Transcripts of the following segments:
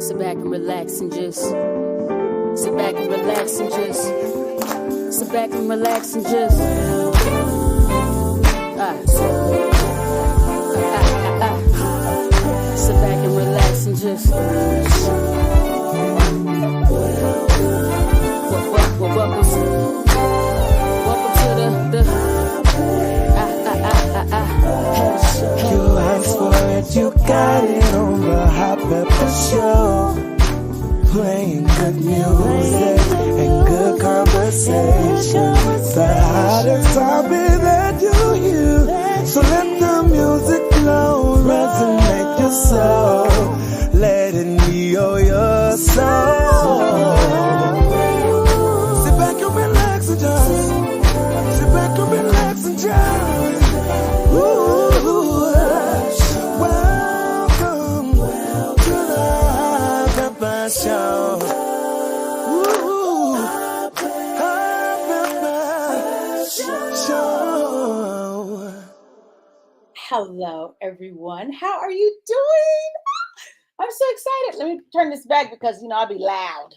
Sit back and relax and just sit back and relax and just sit back and relax and just sit back and relax and just welcome to the You asked for it, you got it on the Hot Pepper Show. Playing good music and good conversation. The hottest topic that you hear. So let the music flow, resonate your soul. Let it heal your soul. Sit back and relax and just sit back and relax and just welcome to the Hot Pepper Show. Hot Pepper Show. Hello, everyone. How are you doing? I'm so excited. Let me turn this back because, I'll be loud.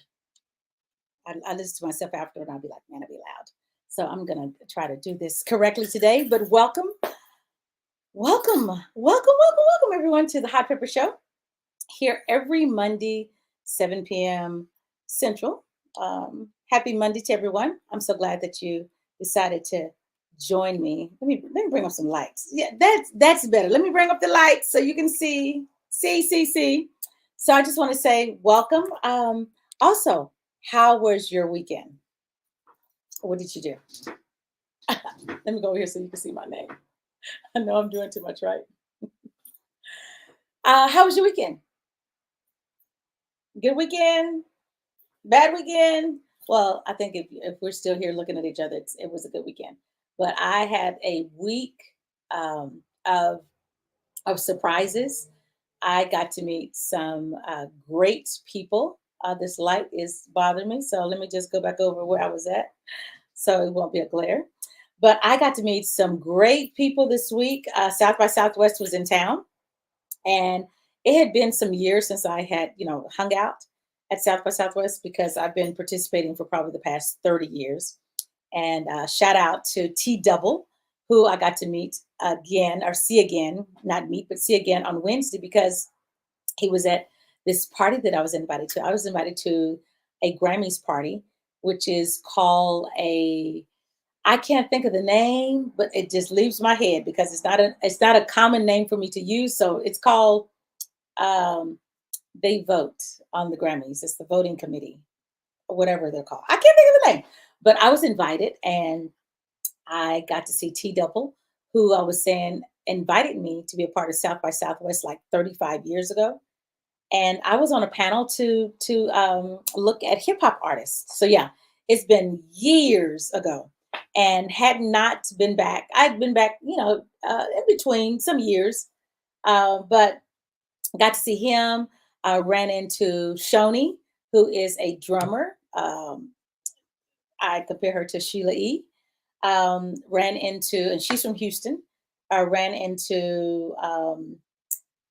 I listen to myself after and I'll be like, man, I'll be loud. So I'm going to try to do this correctly today. But welcome, everyone, to the Hot Pepper Show. Here every Monday, 7 p.m. Central. Happy Monday to everyone. I'm so glad that you decided to join me. Let me bring up some lights. Yeah, that's better. Let me bring up the lights so you can see. So I just want to say welcome. Also, how was your weekend? What did you do? Let me go over here so you can see my name. I know I'm doing too much, right? How was your weekend? Good weekend? Bad weekend? Well, I think if we're still here looking at each other, it was a good weekend. But I had a week of surprises. I got to meet some great people. This light is bothering me, so let me just go back over where I was at so it won't be a glare. But I got to meet some great people this week. South by Southwest was in town, and it had been some years since I had, hung out at South by Southwest because I've been participating for probably the past 30 years. And shout out to T Double, who I got to meet again, or see again, not meet, but see again on Wednesday because he was at this party that I was invited to. I was invited to a Grammys party, which is called I can't think of the name, but it just leaves my head because it's not a common name for me to use. So it's called, they vote on the Grammys. It's the voting committee, or whatever they're called. I can't think of the name, but I was invited and I got to see T Double, who I was saying invited me to be a part of South by Southwest like 35 years ago. And I was on a panel to look at hip hop artists. So yeah, it's been years ago and had not been back. I'd been back, in between some years, but got to see him. Ran into Shoni, who is a drummer. I compare her to Sheila E. Ran into, and she's from Houston. Ran into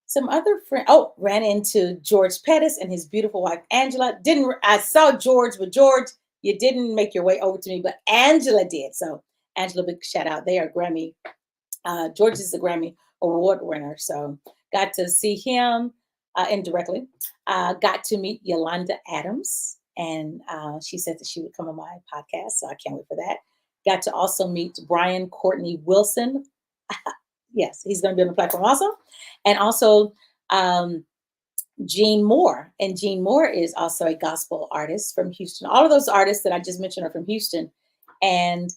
some other friend. Oh, ran into George Pettis and his beautiful wife Angela. I saw George, but George, you didn't make your way over to me, but Angela did. So Angela, big shout out. They are Grammy. George is a Grammy Award winner. So got to see him indirectly. Got to meet Yolanda Adams, and she said that she would come on my podcast. So I can't wait for that. Got to also meet Brian Courtney Wilson. Yes, he's going to be on the platform also. And also Gene Moore. And Gene Moore is also a gospel artist from Houston. All of those artists that I just mentioned are from Houston. And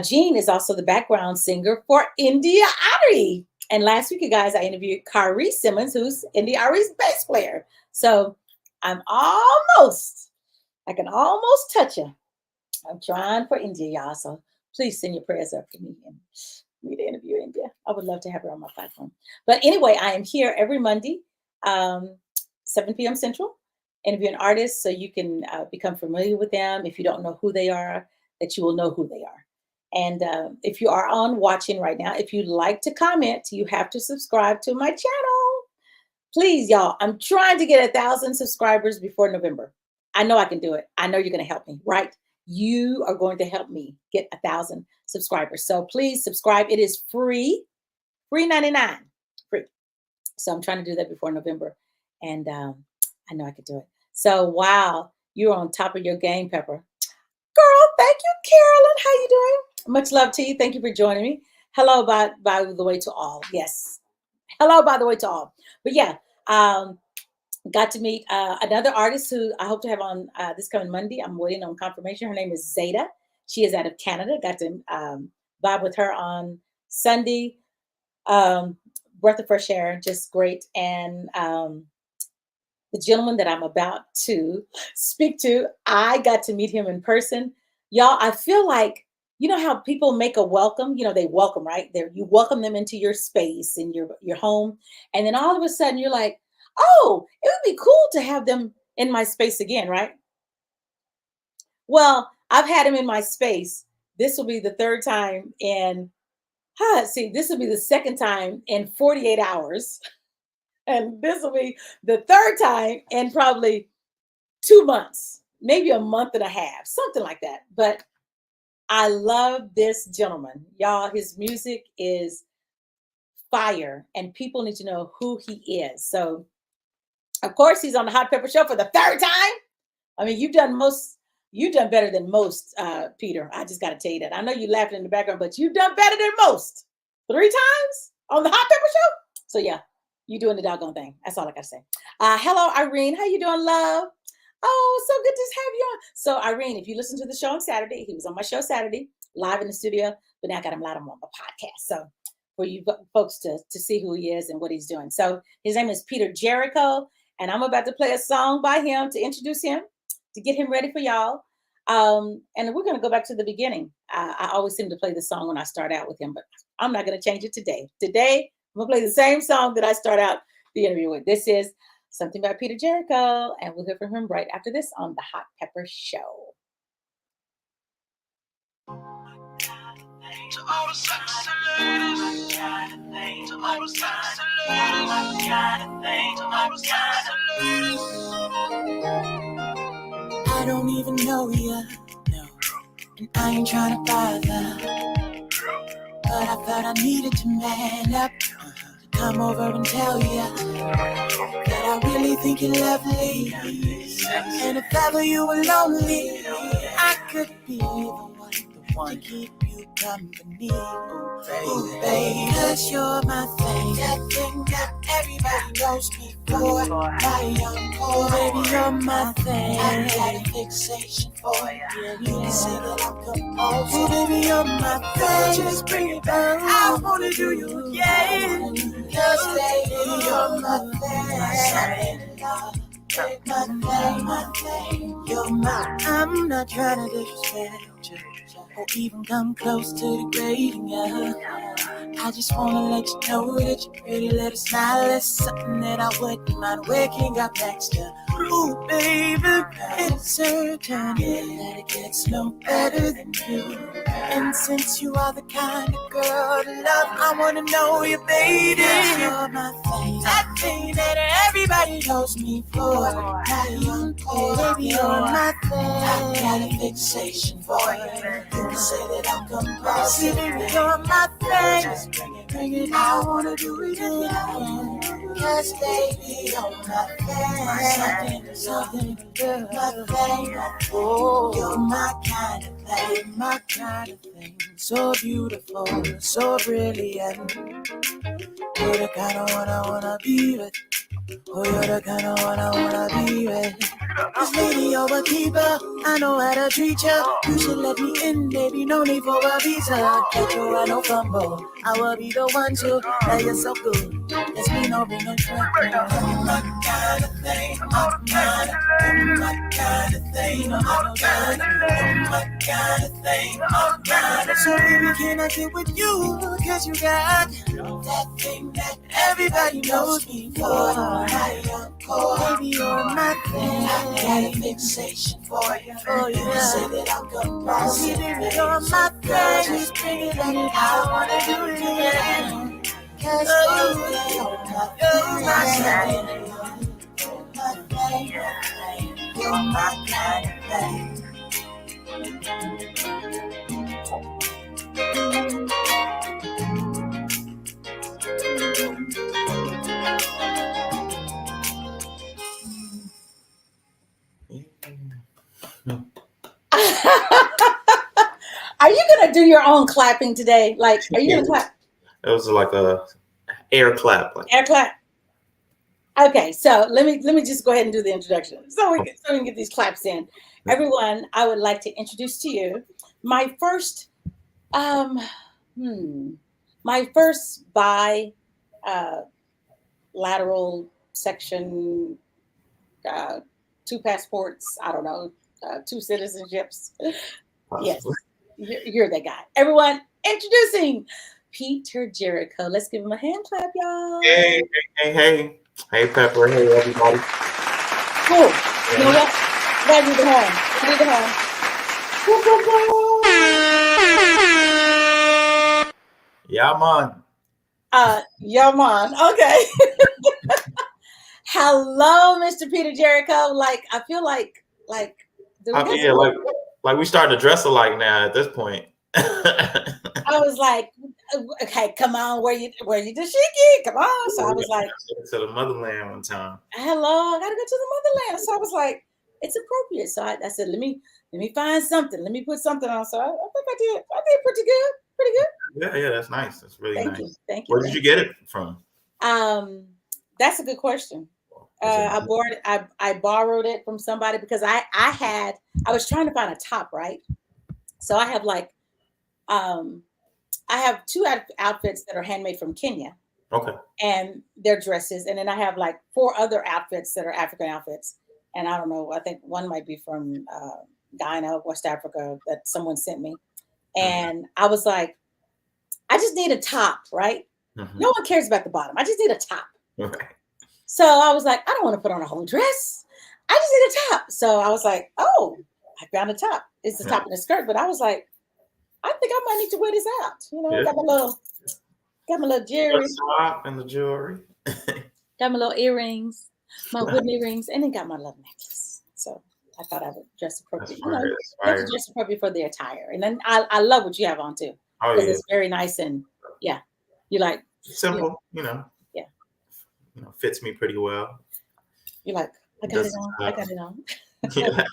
Gene is also the background singer for India Ari. And last week, you guys, I interviewed Kyrie Simmons, who's India Ari's bass player. So I can almost touch her. I'm trying for India, y'all. So please send your prayers up for me and me to interview India. I would love to have her on my platform. But anyway, I am here every Monday, 7 p.m. Central, interviewing artists so you can become familiar with them. If you don't know who they are, that you will know who they are. And if you are on watching right now, if you'd like to comment, you have to subscribe to my channel. Please, y'all, I'm trying to get 1,000 subscribers before November. I know I can do it. I know you're going to help me, right? You are going to help me get 1,000 subscribers. So please subscribe. It is free, free 99, free. So I'm trying to do that before November. And I know I could do it. So, wow, you're on top of your game, Pepper. Girl, thank you, Carolyn. How you doing? Much love to you. Thank you for joining me. Hello, by the way, to all. Yes. Hello, by the way, to all. But yeah, got to meet another artist who I hope to have on this coming Monday. I'm waiting on confirmation. Her name is Zeta. She is out of Canada. Got to vibe with her on Sunday. Breath of fresh air, just great. And the gentleman that I'm about to speak to, I got to meet him in person. Y'all, I feel like, you know how people make a welcome? You know, they welcome, right? You welcome them into your space and your home. And then all of a sudden you're like, oh, it would be cool to have them in my space again, right? Well, I've had him in my space. This will be the third time this will be the second time in 48 hours. And this will be the third time in probably 2 months, maybe a month and a half, something like that. But I love this gentleman. Y'all, his music is fire and people need to know who he is. So, of course, he's on the Hot Pepper Show for the third time. I mean, you've done better than most, Peter. I just got to tell you that. I know you laughing in the background, but you've done better than most. 3 times on the Hot Pepper Show. So, yeah. You doing the doggone thing. That's all I got to say. Hello, Irene. How you doing, love? Oh, so good to have you on. So, Irene, if you listen to the show on Saturday, he was on my show Saturday, live in the studio, but now I got him live on the podcast. So, for you folks to see who he is and what he's doing. So, his name is Peter Jericho, and I'm about to play a song by him to introduce him, to get him ready for y'all. And we're going to go back to the beginning. I always seem to play the song when I start out with him, but I'm not going to change it today. Today, I'm going to play the same song that I start out the interview with. This is Something by Peter Jericho, and we'll hear from him right after this on the Hot Pepper Show. To all the sexy ladies, to all the sexy ladies, to all the sexy ladies. I don't even know ya, no, and I ain't trying to bother, but I thought I needed to man up. Come over and tell you that I really think you're lovely. And if ever you were lonely, I could be the one to keep you company. Ooh, baby, 'cause you're my thing. That thing that everybody knows me for. My young boy, baby, you're my thing. I got a fixation for you. You can say that I'm composed. Oh, baby, you're my thing. Just bring it back. I wanna do you again. 'Cause baby, you're my thing. My thing. You're my. I'm not trying to disrespect you or even come close to degrading you. I just wanna let you know that your pretty little smile is something that I wouldn't mind waking up next to. Ooh, baby, it's certain that it gets no better than you. And since you are the kind of girl to love, I wanna know you, baby. You're my thing, that thing that everybody knows me for. My young boy, baby, you're my thing. I got a fixation for you. You can say that I'm composed. Baby, you're my thing. Just bring it. I wanna do it again. 'Cause baby, you're my thing. Something good, my thing. Oh, you're my kind of thing, my kind of thing. So beautiful, so brilliant. You're the kind of one I wanna be with. Oh, you're the kind of one I wanna be with. This lady, you're a keeper. I know how to treat you. You should let me in, baby. No need for a visa. Catch you at no fumble. I will be the one to. That you're so good. There's me no be no trouble. My kind of thing. My kind of thing. My kind of thing. So baby, can I get with you? 'Cause you got that thing that everybody knows me for. My young boy, baby, you're my thing. I got a fixation for you. Oh yeah, say that I'm composed. See, baby, you're my thing. Just bring it in. I wanna do it again. 'Cause you're my You're my kind of thing. Are you gonna do your own clapping today? Like, are you gonna clap? It was like a air clap. Like. Air clap. Okay, so let me just go ahead and do the introduction so we can get these claps in. Everyone, I would like to introduce to you my first lateral section, 2 passports, I don't know, 2 citizenships. Yes, you're that guy. Everyone, introducing Peter Jericho. Let's give him a hand clap, y'all. Hey, Pepper. Hey, everybody. Cool. You know what? Gotta do the horn. Do the horn. Yeah, man. Yeah, man. Okay. Hello, Mr. Peter Jericho. Like, I feel like like we starting to dress alike now at this point. I was like, okay, come on, where you dashiki? Come on. So I was like, to the motherland one time. Hello, I gotta go to the motherland. So I was like, it's appropriate. So I said, let me find something. Let me put something on. So I think I did pretty good. Yeah, that's nice. That's really nice. Thank you. Where did you get it from? That's a good question. I borrowed it from somebody because I was trying to find a top, right? So I have like I have 2 outfits that are handmade from Kenya. Okay. And they're dresses. And then I have like 4 other outfits that are African outfits. And I don't know, I think one might be from Ghana, West Africa, that someone sent me. And I was like, I just need a top, right? Mm-hmm. No one cares about the bottom. I just need a top. Okay. So I was like, I don't want to put on a whole dress. I just need a top. So I was like, oh, I found a top. It's the top and the skirt. But I was like, I think I might need to wear this out. You know, got my little jewelry. And the jewelry. Got my little earrings, my wooden earrings, and then got my little necklace. So I thought I would dress appropriate. You have to dress appropriate for the attire. And then I love what you have on too. Oh, yeah. It's very nice and you like simple, Yeah. Fits me pretty well. You're like, I got it on. Yeah.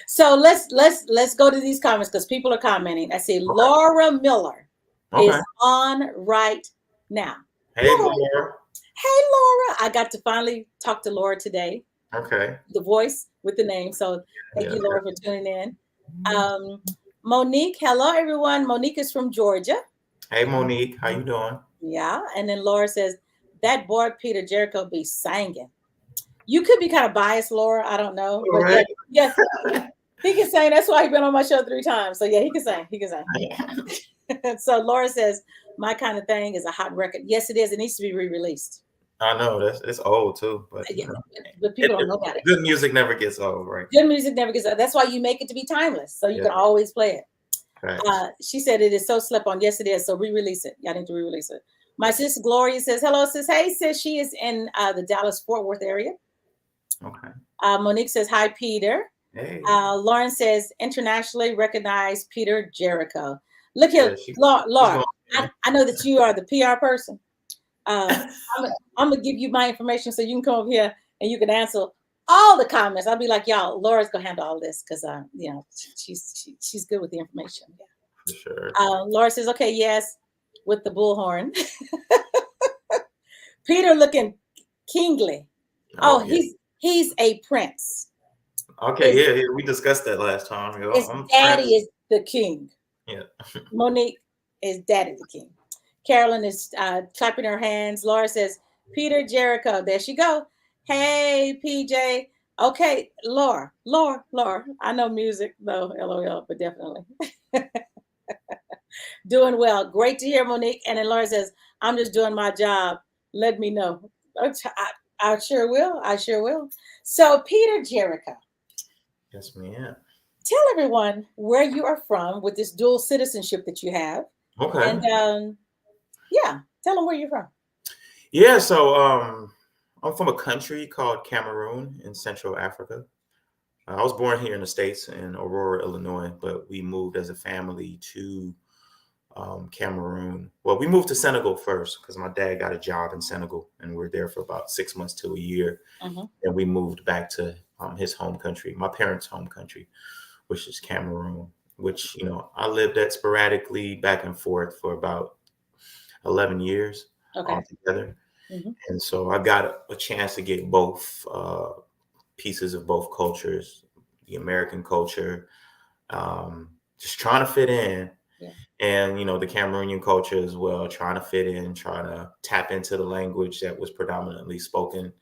So let's go to these comments because people are commenting. I see Laura Miller is on right now. Hey, Laura. Hey, Laura. I got to finally talk to Laura today. Okay. The voice with the name. So thank you, Laura, for tuning in. Monique. Hello, everyone. Monique is from Georgia. Hey, Monique. How you doing? Yeah. And then Laura says, that boy, Peter Jericho, be singing. You could be kind of biased, Laura. I don't know. But right. yeah, he can sing. That's why he's been on my show 3 times. So yeah, he can sing. He can sing. So Laura says, my kind of thing is a hot record. Yes, it is. It needs to be re-released. I know it's old too, but but people don't know about it. Good music never gets old, right? Good music never gets old. That's why you make it to be timeless, so you can always play it. Right. She said it is so slept on. Yes, it is. So re-release it. Y'all need to re-release it. My sister Gloria says, hello, sis. Hey, sis. She is in the Dallas-Fort Worth area. Okay. Monique says, hi, Peter. Hey. Lauren says, internationally recognized Peter Jericho. Look here, Lauren. I know that you are the PR person. I'm gonna give you my information so you can come over here and you can answer all the comments. I'll be like, y'all, Laura's gonna handle all this because she's good with the information. Yeah. For sure. Laura says, okay, yes, with the bullhorn. Peter looking kingly. He's a prince. Okay, we discussed that last time. His daddy is the king. Yeah. Monique is daddy the king. Carolyn is clapping her hands. Laura says, Peter Jericho. There she go. Hey, PJ. Okay, Laura. I know music, though, LOL, but definitely. Doing well. Great to hear, Monique. And then Laura says, I'm just doing my job. Let me know. I sure will. So, Peter Jericho. Yes, ma'am. Tell everyone where you are from with this dual citizenship that you have. Okay. And tell them where you're from. Yeah, so I'm from a country called Cameroon in Central Africa. I was born here in the States in Aurora, Illinois, but we moved as a family to Cameroon. Well, we moved to Senegal first because my dad got a job in Senegal, and we were there for about 6 months to a year. Mhm. And we moved back to his home country, my parents' home country, which is Cameroon, which, I lived at sporadically back and forth for about 11 years Okay. altogether. Mhm. And so I got a chance to get both pieces of both cultures, the American culture, just trying to fit in. Yeah. And, the Cameroonian culture as well, trying to fit in, trying to tap into the language that was predominantly spoken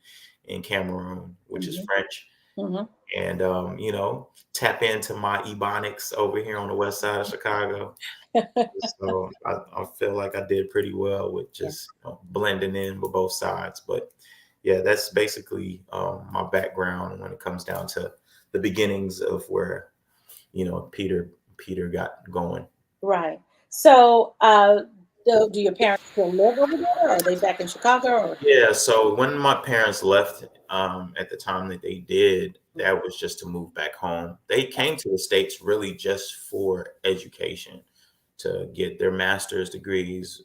in Cameroon, which is Mhm. French. Mhm. And, tap into my Ebonics over here on the west side of Chicago. So I feel like I did pretty well with just blending in with both sides. But yeah, that's basically my background when it comes down to the beginnings of where, Peter got going. Right. So, do your parents still live over there, or are they back in Chicago? Or Yeah, so when my parents left at the time that they did, that was just to move back home. They came to the States really just for education, to get their master's degrees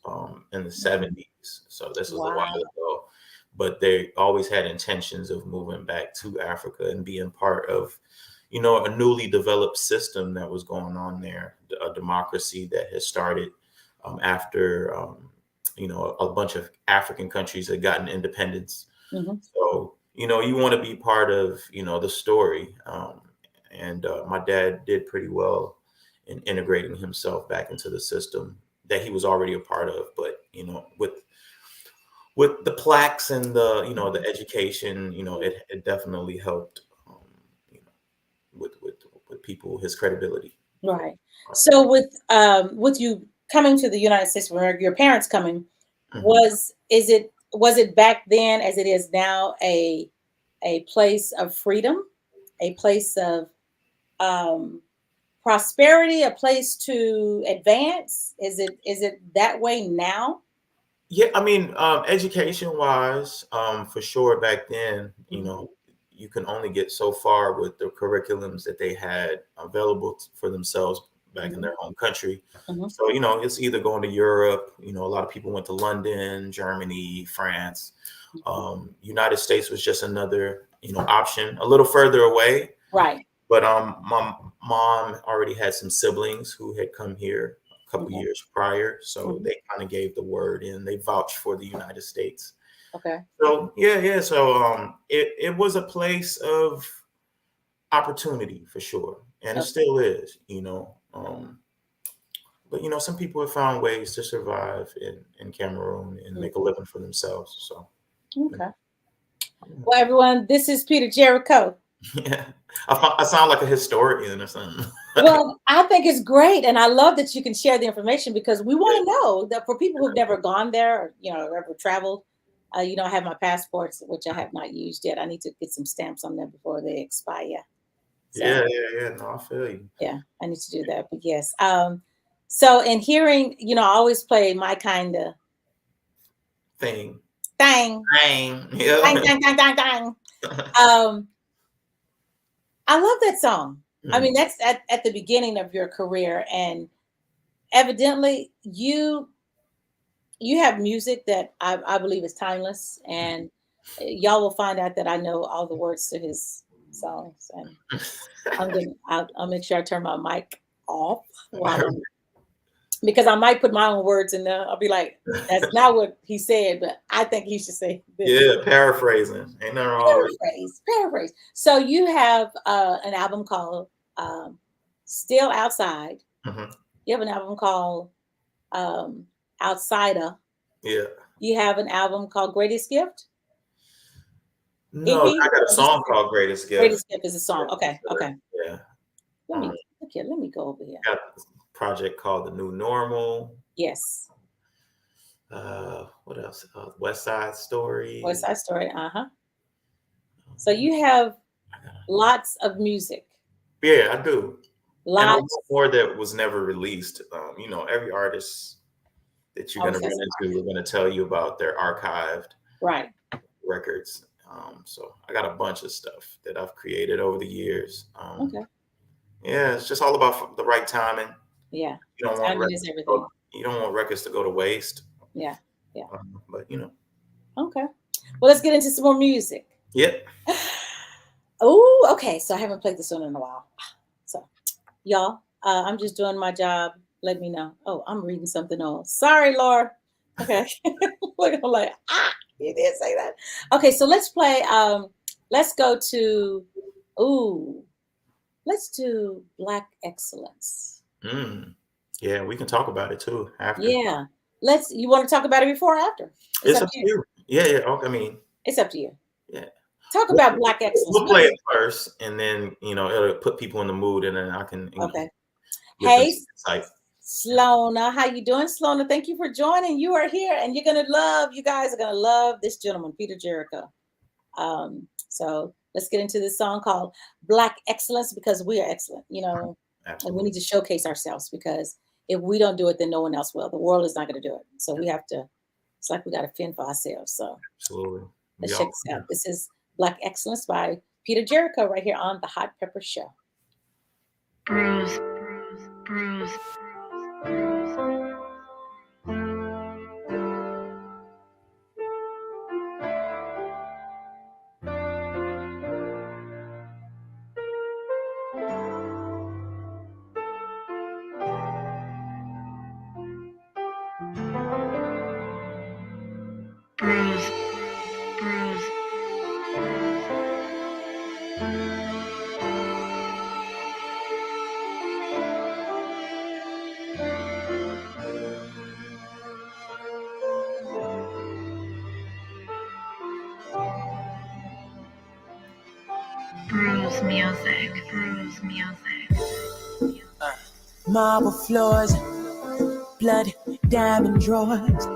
in the 70s. So this was a while wow. ago. But they always had intentions of moving back to Africa and being part of, a newly developed system that was going on there, a democracy that had started after, a bunch of African countries had gotten independence. Mhm. So, you want to be part of, the story. And my dad did pretty well in integrating himself back into the system that he was already a part of. But, with the plaques and the education, it definitely helped, you know, with people, his credibility. Right. So, with you coming to the United States of America, your parents coming, Mhm. was it back then as it is now a place of freedom, a place of um, prosperity, a place to advance? Is it that way now? Yeah, I mean, education wise, for sure back then, Mhm. you can only get so far with the curriculums that they had available for themselves back in Mhm. their home country. Mhm. So, it's either going to Europe, a lot of people went to London, Germany, France. United States was just another, option a little further away. Right. But my mom already had some siblings who had come here a couple Okay. years prior, so Mhm. they kind of gave the word and they vouched for the United States. Okay. So yeah. So it was a place of opportunity for sure, and it Okay. still is. But some people have found ways to survive in Cameroon and make a Mhm. living for themselves. So Okay. Well, everyone, this is Peter Jericho. yeah, I sound like a historian or something. Well, I think it's great, and I love that you can share the information because we want to know that for people who've never gone there, or ever traveled. I have my passports, which I have not used yet. I need to get some stamps on them before they expire. Yeah, So yeah. No, I feel you. yeah, I need to do that. But yes, so in hearing, I always play my kind of Thing. thing, Dang. dang, Yeah. dang, dang, dang, dang. Um, I love that song. I Mm. mean, that's at the beginning of your career, and evidently you have music that I believe is timeless, and y'all will find out that I know all the words to his songs. And I'll make sure I turn my mic off while I'm because I might put my own words in there. I'll be like, that's not what he said, but I think he should say this. Yeah, paraphrasing. Ain't nothing wrong with Paraphrase. So you have an album called Still Outside. it. Mhm. You have an album called um, OutSidah. Yeah. You have an album called Greatest Gift. No, EP I got a or just song called Greatest Gift. Greatest Gift is a song. Okay, okay. Yeah. Let me Um, look here. Let me go over here. got this project called The New Normal. Yes. What else? West Side What's Story. Side Story? Uh-huh. So you have lots of music. Yeah, I do. And a lot Lots. more that was never released. Every artist that you're I going was to run just into, we're going to tell you about their archived right. records. So I got a bunch of stuff that I've created over the years. Okay. Yeah, it's just all about the right timing. Yeah. You don't want Timing is everything. you don't want records to go to waste. Yeah. Yeah. But you know. Okay. Well, let's get into some more music. Yep. Oh, okay. So I haven't played this one in a while. So, y'all, I'm just doing my job. Let me know. Oh, I'm reading something else. Sorry, Laura. Okay. Look, I'm like, you did say that. Okay, so let's play. Let's go to. Let's do Black Excellence. Yeah, we can talk about it too after. Yeah. You want to talk about it before or after? It's up to you. Yeah. Okay, I mean, it's up to you. Yeah. Talk about Black Excellence. We'll play it first, and then it'll put people in the mood, and then I can. Okay. Hey, Sloana, how you doing, Sloana? Thank you for joining. You are here, and you guys are gonna love this gentleman, Peter Jericho. So let's get into this song called Black Excellence, because we are excellent, and we need to showcase ourselves, because if we don't do it, then no one else will. The world is not going to do it. So we have to, it's like we got to fend for ourselves. So absolutely. Let's check this out. This is Black Excellence by Peter Jericho right here on the Hot Pepper Show. Bruise, bruise, bruise, bruise. Bruise, bruise. Bruise music, bruise music. Marble floors, blood, diamond drawers,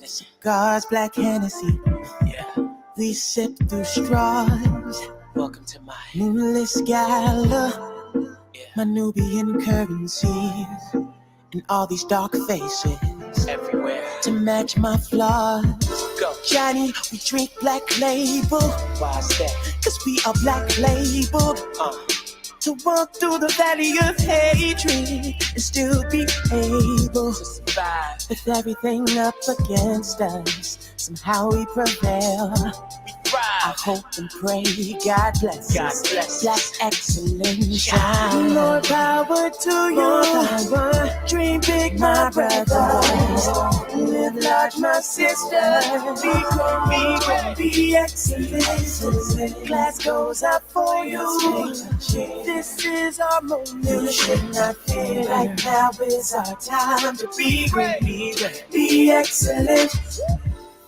cigars, black Hennessy. Yeah, we sip through straws. Welcome to my moonless gala. Yeah. My Nubian currencies and all these dark faces everywhere to match my flaws. Go, Johnny, we drink black label. Why's that? 'Cause we are black labeled. To walk through the valley of hatred and still be able to survive. With everything up against us, somehow we prevail. I hope and pray God bless us. Black excellence. More power to you. Dream big, my brother. Live large, my sister. Be excellent. Class goes up for you. This is our moment. You should not fear. Right now is our time to be great. Be excellent.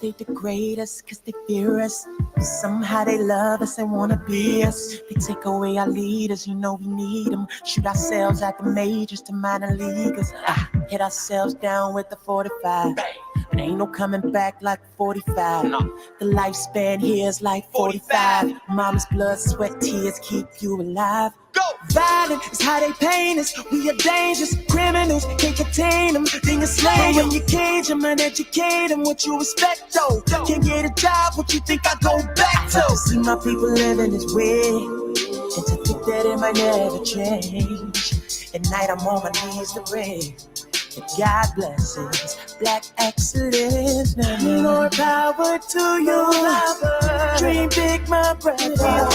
They degrade us 'cause they fear us. Somehow they love us and wanna be us. They take away our leaders, we need them. Shoot ourselves at the majors to minor leaguers. Hit ourselves down with the 45. But ain't no coming back like 45. No. The lifespan here is like 45. Mama's blood, sweat, tears keep you alive. Go! Violent is how they paint us. We are dangerous criminals, can't contain them. Being a slave when you cage them and educate them. What you expect though? Can't get a job, what you think I go back to? See my people living this way, and to think that it might never change. At night I'm on my knees to pray. And God blesses black excellence. More power to you. Dream big, my brother.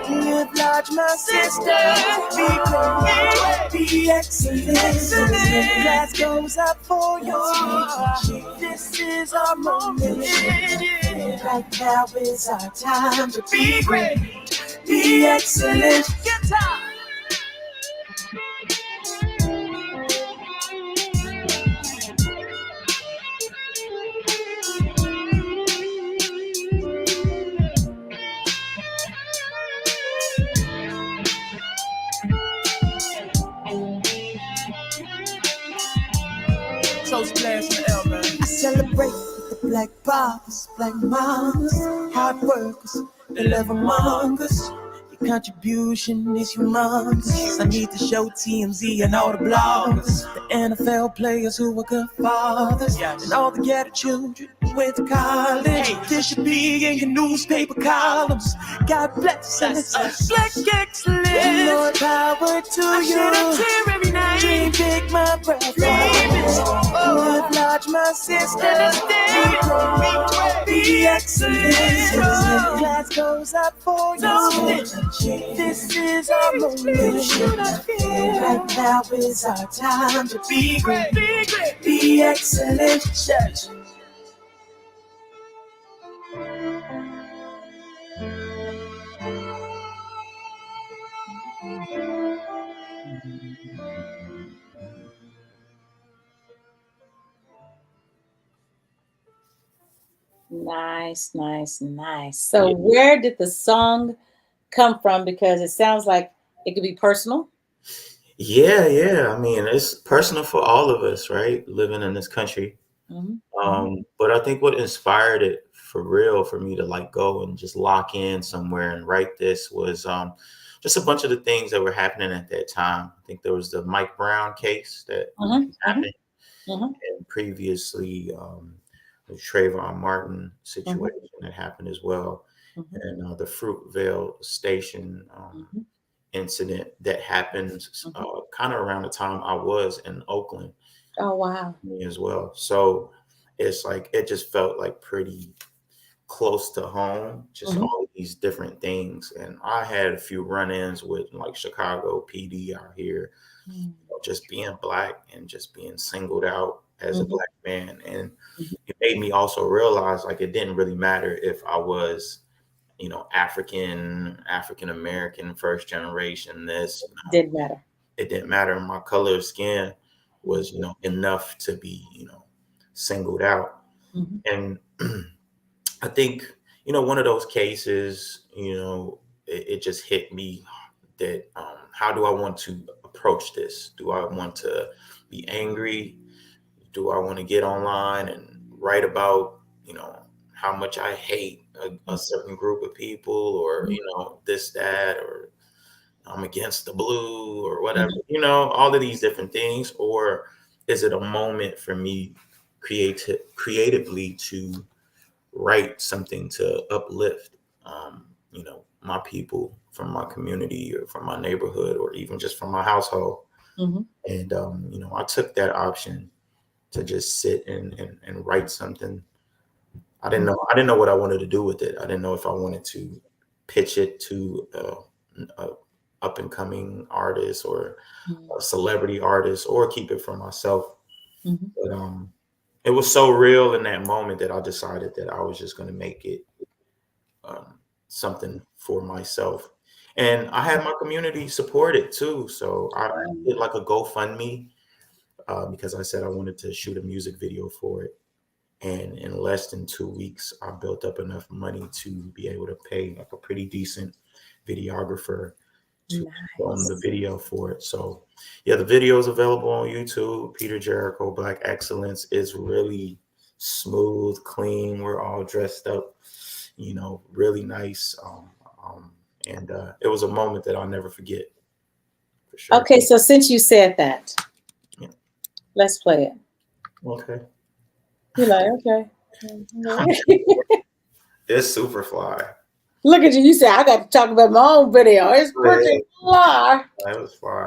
Live large, my sister. Be excellent. Class goes up for you. This is our moment. Right now is our time to be great. Be excellent. Get time. I celebrate with the black papas, black mamas, hard workers, they live among us. Your contribution is humongous. I need to show TMZ and all the bloggers, the NFL players who are good fathers, and all the ghetto children who went to college. This should be in your newspaper columns. God bless us, black excellence. More power to you. Every night. Dream big, my brother. Live large, my sister. Be excellent. Class goes up for you. This is our moment. Right now is our time to be great. Be excellent. Church. Nice, nice, nice. So where did the song come from? Because it sounds like it could be personal. Yeah. I mean, it's personal for all of us, right? Living in this country. But I think what inspired it for real for me to like go and just lock in somewhere and write this was just a bunch of the things that were happening at that time. I think there was the Mike Brown case that happened, and previously the Trayvon Martin situation that happened as well, and the Fruitvale Station incident that happened kind of around the time I was in Oakland. Oh, wow. Me as well. So it's like it just felt like pretty close to home, just all of these different things. And I had a few run-ins with like Chicago PD out here, just being Black and just being singled out as a Black man. And it made me also realize like it didn't really matter if I was, you know, African American, first generation, this. Didn't matter. It didn't matter. My color of skin was, you know, enough to be, you know, singled out. And I think, you know, one of those cases, you know, it just hit me that how do I want to approach this? Do I want to be angry? Do I want to get online and write about, you know, how much I hate a certain group of people, or, you know, this, that, or I'm against the blue or whatever, you know, all of these different things? Or is it a moment for me creatively to write something to uplift, you know, my people from my community or from my neighborhood or even just from my household? And, you know, I took that option to just sit and write something. I didn't know what I wanted to do with it. I didn't know if I wanted to pitch it to a up and coming artist or a celebrity artist, or keep it for myself. But it was so real in that moment that I decided that I was just going to make it something for myself. And I had my community support it too. So I did like a GoFundMe because I said I wanted to shoot a music video for it. And in less than 2 weeks, I built up enough money to be able to pay like a pretty decent videographer to film the video for it. So yeah, the video is available on YouTube. Peter Jericho, Black Excellence. Is really smooth, clean. We're all dressed up, you know, really nice. And it was a moment that I'll never forget, for sure. Okay, so since you said that, let's play it. Okay. You're like, okay. It's super fly. Look at you. You said I got to talk about my own video. It's pretty fly. It was fly.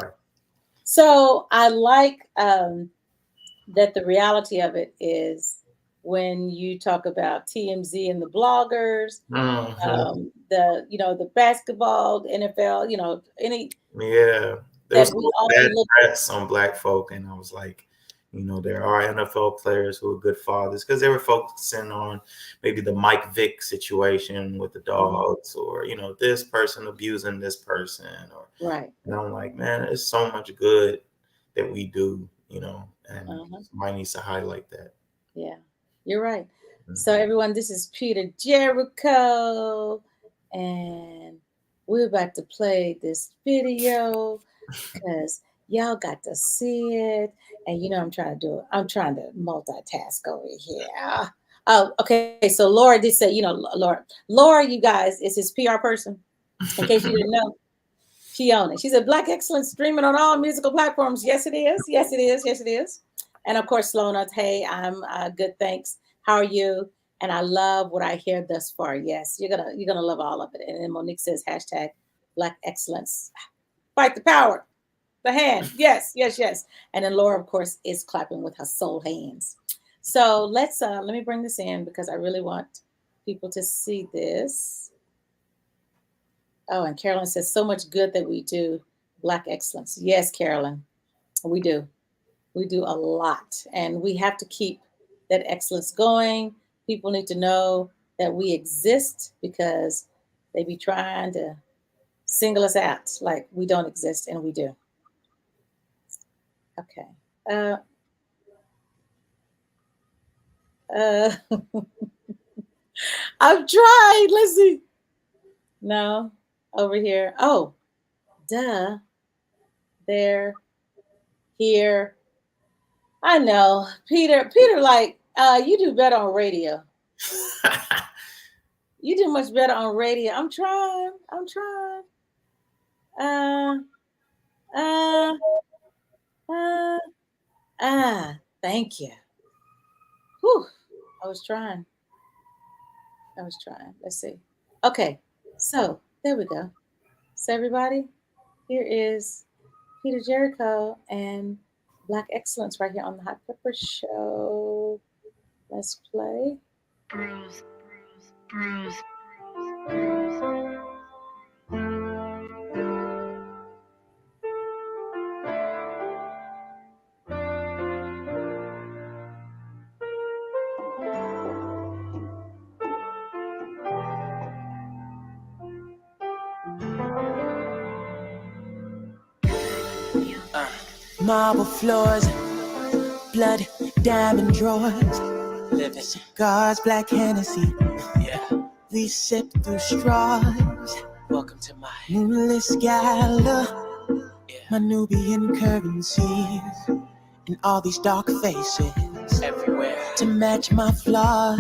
So I like that the reality of it is when you talk about TMZ and the bloggers, the, you know, the basketball, the NFL, you know, any. Yeah. There's bad press on Black folk. And I was like, you know, there are NFL players who are good fathers, because they were focusing on maybe the Mike Vick situation with the dogs, or, you know, this person abusing this person, or and I'm like, man, there's so much good that we do, you know, and somebody needs to highlight that. Yeah, you're right. So everyone, this is Peter Jericho, and we're about to play this video because y'all got to see it. And you know, I'm trying to multitask over here. Oh, okay. So Laura did say, you know, Laura, you guys is his PR person. In case you didn't know, she owned it. She said, Black Excellence streaming on all musical platforms. Yes, it is. Yes, it is. Yes, it is. And of course, Sloana, hey, I'm good. Thanks. How are you? And I love what I hear thus far. Yes, you're gonna love all of it. And then Monique says, hashtag Black Excellence. Fight the power. The hand. Yes, yes, yes. And then Laura, of course, is clapping with her soul hands. So let me bring this in because I really want people to see this. Oh, and Carolyn says, so much good that we do. Black excellence. Yes, Carolyn, we do. We do a lot. And we have to keep that excellence going. People need to know that we exist because they be trying to single us out like we don't exist, and we do. Okay. I've tried. Let's see. No, over here. Oh, duh. There, here. I know. Peter, like, you do better on radio. You do much better on radio. I'm trying. Thank you. Whew. I was trying. Let's see. Okay. So there we go. So everybody, here is Peter Jericho and Black Excellence right here on the Hot Pepper Show. Let's play. Bruise, bruise, bruise, bruise. Marble floors, blood, diamond drawers, living cigars, black Hennessy. Yeah, we sip through straws. Welcome to my moonless gala. Yeah. My Nubian currencies and all these dark faces everywhere to match my flaws.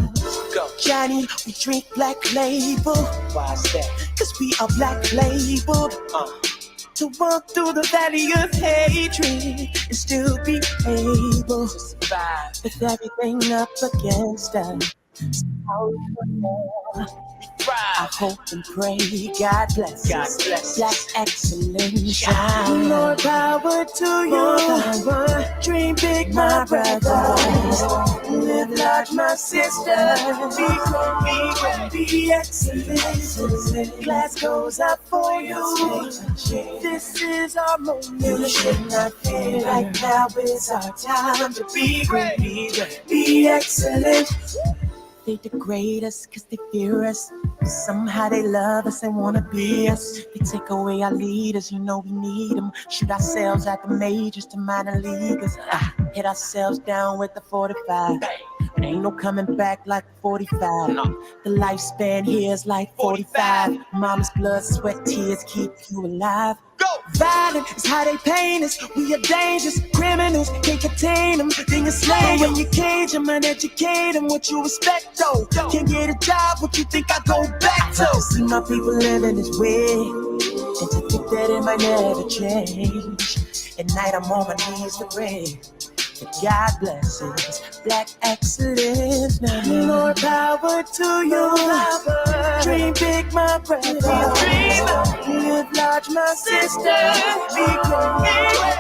Go, Johnny, we drink black label. Why's that? 'Cause we are black labeled. To walk through the valley of hatred and still be able to survive with everything up against us. I hope and pray God bless us. Black excellence. More power to you. Dream big, my brother. Live large, my sister. Be excellent. Glass goes up for you. This is our moment. You should not fear. Right now is our time to be great. Be excellent. They degrade us cause they fear us. Somehow they love us and wanna be us. They take away our leaders, you know we need them. Shoot ourselves at the majors to minor leaguers. Hit ourselves down with the 45. But ain't no coming back like 45. The lifespan here is like 45. Mama's blood, sweat, tears keep you alive. Violent is how they paint us. We are dangerous criminals, can't contain them. Then you slay when you cage them and educate them. What you expect though? Can't get a job, what you think I go back to? I see my people living this way, and to think that it might never change. At night I'm on my knees to pray. God blesses black excellence. More power to you. Dream big, my brother. Live large, my sister.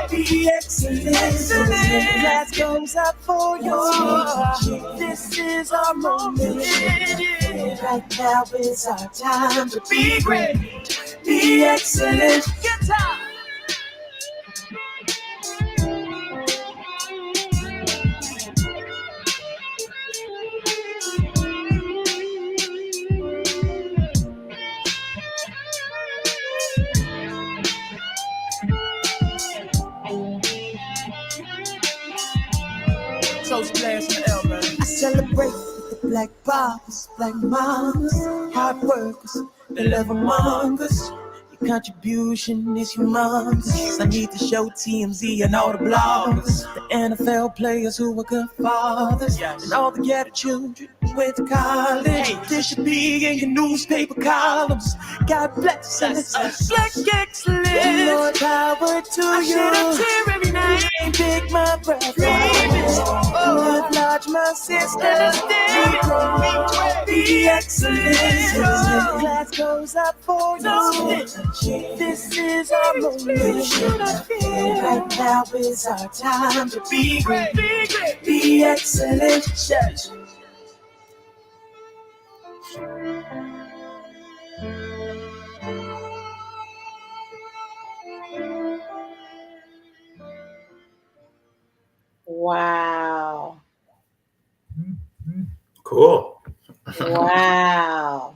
Be excellent. Glass goes up for you. This is our moment. Right now is our time to be great. Be excellent. Good time. I celebrate with the black barbers, black mamas, hard workers, the love among us. Your contribution is humongous. I need to show TMZ and all the bloggers, the NFL players who are good fathers, and all the ghetto children with college. This should be in your newspaper columns. God bless us. Black excellence. Lord, power to you. I cheer every night. Big my brother. Oh, large my sister. Be excellent. Class goes up for you. This is our moment. Right now is our time to be great. Be excellent. Church. Wow. Cool. Wow.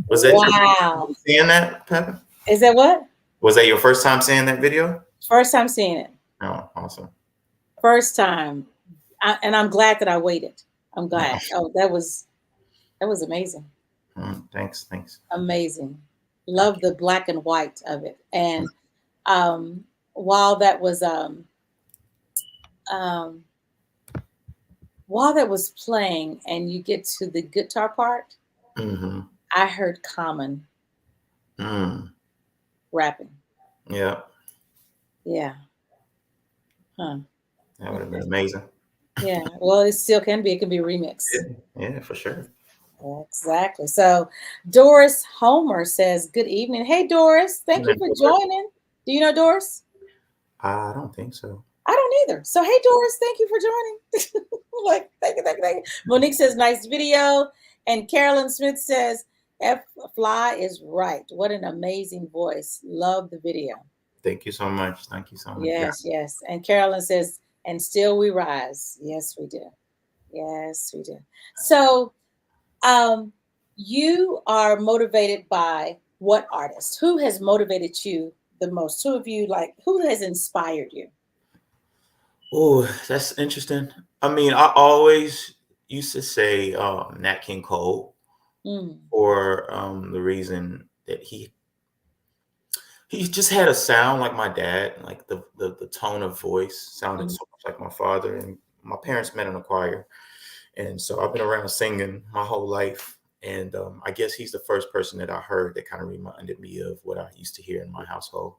Was that your first Wow. time seeing that, Pepper? Is that what? Was that your first time seeing that video? First time seeing it. Oh, awesome. First time. And I'm glad that I waited. I'm glad. Oh, that was amazing. Thanks. Amazing. Love the black and white of it. And while that was playing and you get to the guitar part, I heard Common rapping. Yeah. Yeah. Huh. That would have been amazing. Yeah. Well, it still can be. It can be a remix. Yeah, for sure. Exactly. So Doris Homer says, good evening. Hey, Doris. Thank you for joining. Do you know Doris? I don't think so. I don't either. So, hey, Doris, thank you for joining. Like, thank you. Monique says, nice video. And Carolyn Smith says, F Fly is right. What an amazing voice. Love the video. Thank you so much. Yes. And Carolyn says, and still we rise. Yes, we do. So, you are motivated by what artist? Who has motivated you the most? Who of you, like, who has inspired you? Oh, that's interesting. I mean, I always used to say Nat King Cole for the reason that he just had a sound like my dad, like the tone of voice sounded so much like my father. And my parents met in a choir, and so I've been around singing my whole life. And I guess he's the first person that I heard that kind of reminded me of what I used to hear in my household.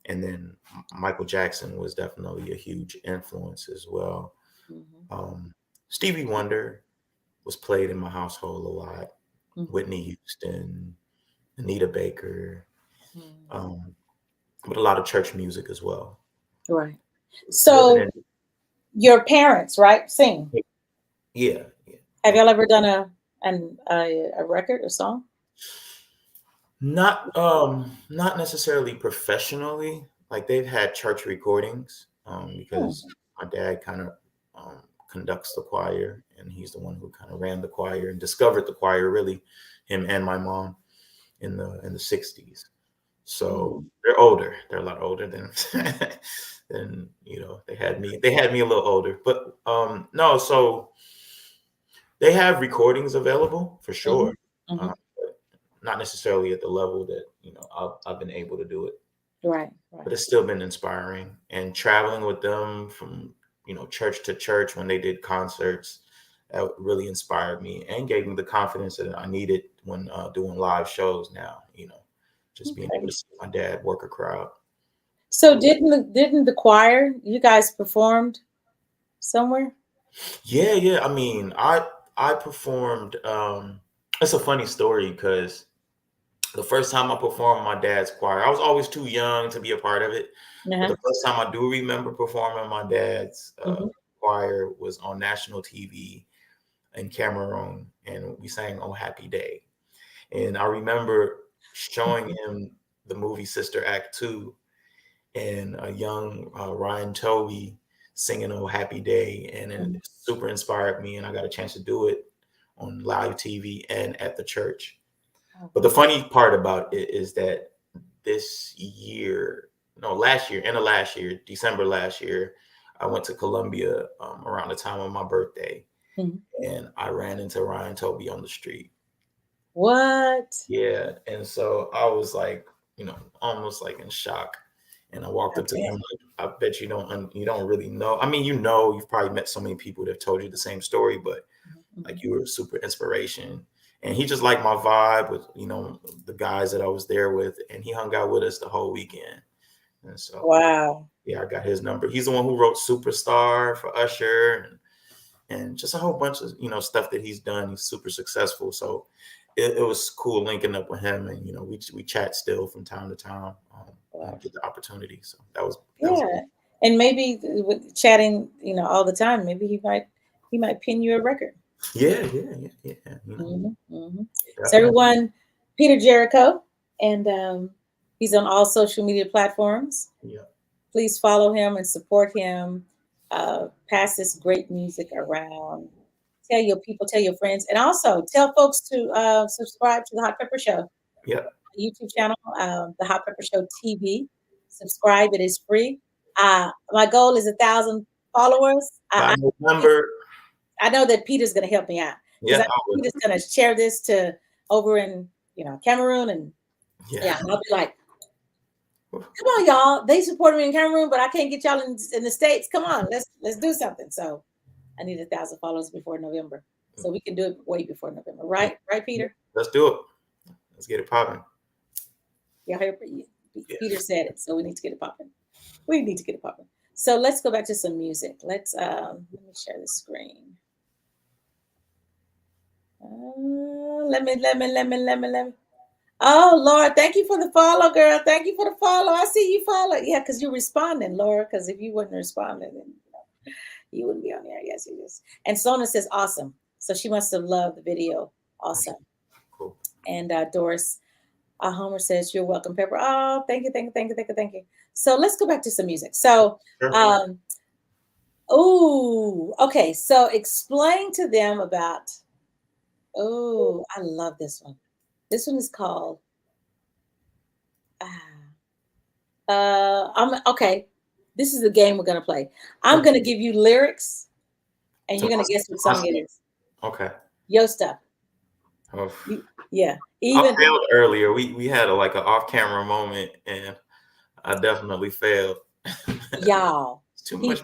And then Michael Jackson was definitely a huge influence as well. Stevie Wonder was played in my household a lot. Whitney Houston, Anita Baker, but a lot of church music as well. Right. So your parents, right, sing? Yeah. Have y'all ever done a record or song? Not necessarily professionally. Like they've had church recordings because my dad kind of conducts the choir, and he's the one who kind of ran the choir and discovered the choir, really, him and my mom in the 60s. So they're older. They're a lot older than than they had me. They had me a little older, but no. So they have recordings available for sure. Not necessarily at the level that I've been able to do it. Right. But it's still been inspiring, and traveling with them from church to church when they did concerts, that really inspired me and gave me the confidence that I needed when doing live shows now. Just being able to see my dad work a crowd. So didn't the choir, you guys performed somewhere? Yeah. I mean, I performed. It's a funny story because the first time I performed my dad's choir, I was always too young to be a part of it. But the first time I do remember performing my dad's choir was on national TV in Cameroon, and we sang "Oh Happy Day." And I remember showing him the movie Sister Act 2, and a young Ryan Toby singing "Oh Happy Day," and it super inspired me, and I got a chance to do it on live TV and at the church. But the funny part about it is that last year, December last year, I went to Colombia around the time of my birthday, and I ran into Ryan Toby on the street. What? Yeah. And so I was like, almost like in shock. And I walked up to him like, I bet you don't really know. I mean, you've probably met so many people that have told you the same story, but like you were a super inspiration. And he just liked my vibe with, the guys that I was there with, and he hung out with us the whole weekend. And so, wow. Yeah, I got his number. He's the one who wrote Superstar for Usher and just a whole bunch of, stuff that he's done. He's super successful. So it was cool linking up with him, and, we chat still from time to time. Get the opportunity. So that was and maybe with chatting, all the time, maybe he might pin you a record. Yeah. So everyone, Peter Jericho, and he's on all social media platforms. Yeah. Please follow him and support him. Pass this great music around. Tell your people, tell your friends, and also tell folks to subscribe to the Hot Pepper Show. Yeah. YouTube channel, the Hot Pepper Show TV. Subscribe; it is free. My goal is 1,000 followers. I know that Peter's going to help me out. Yeah, Peter's going to share this to over in Cameroon, and and I'll be like, "Come on, y'all! They supported me in Cameroon, but I can't get y'all in the States. Come on, let's do something." So I need 1,000 followers before November, so we can do it way before November, right? Right, Peter? Let's do it. Let's get it popping. Y'all heard Peter said it, so we need to get it popping. We need to get it popping. So let's go back to some music. Let's let me share the screen. Let me. Oh, Laura, thank you for the follow, girl. Thank you for the follow. I see you follow. Yeah, because you're responding, Laura. Because if you wasn't responding, then you wouldn't be on there. Yes, you is. And Sona says awesome. So she must have loved the video. Awesome. Cool. And Doris Homer says you're welcome, Pepper. Oh, thank you. So let's go back to some music. So, okay. So explain to them about. Oh, I love this one. This one is called. Okay. This is the game we're gonna play. I'm gonna give you lyrics, and you're gonna guess what song it is. Okay. Yo stuff. Oh. Yeah. I failed earlier. We had an off-camera moment, and I definitely failed. Y'all. It's too much.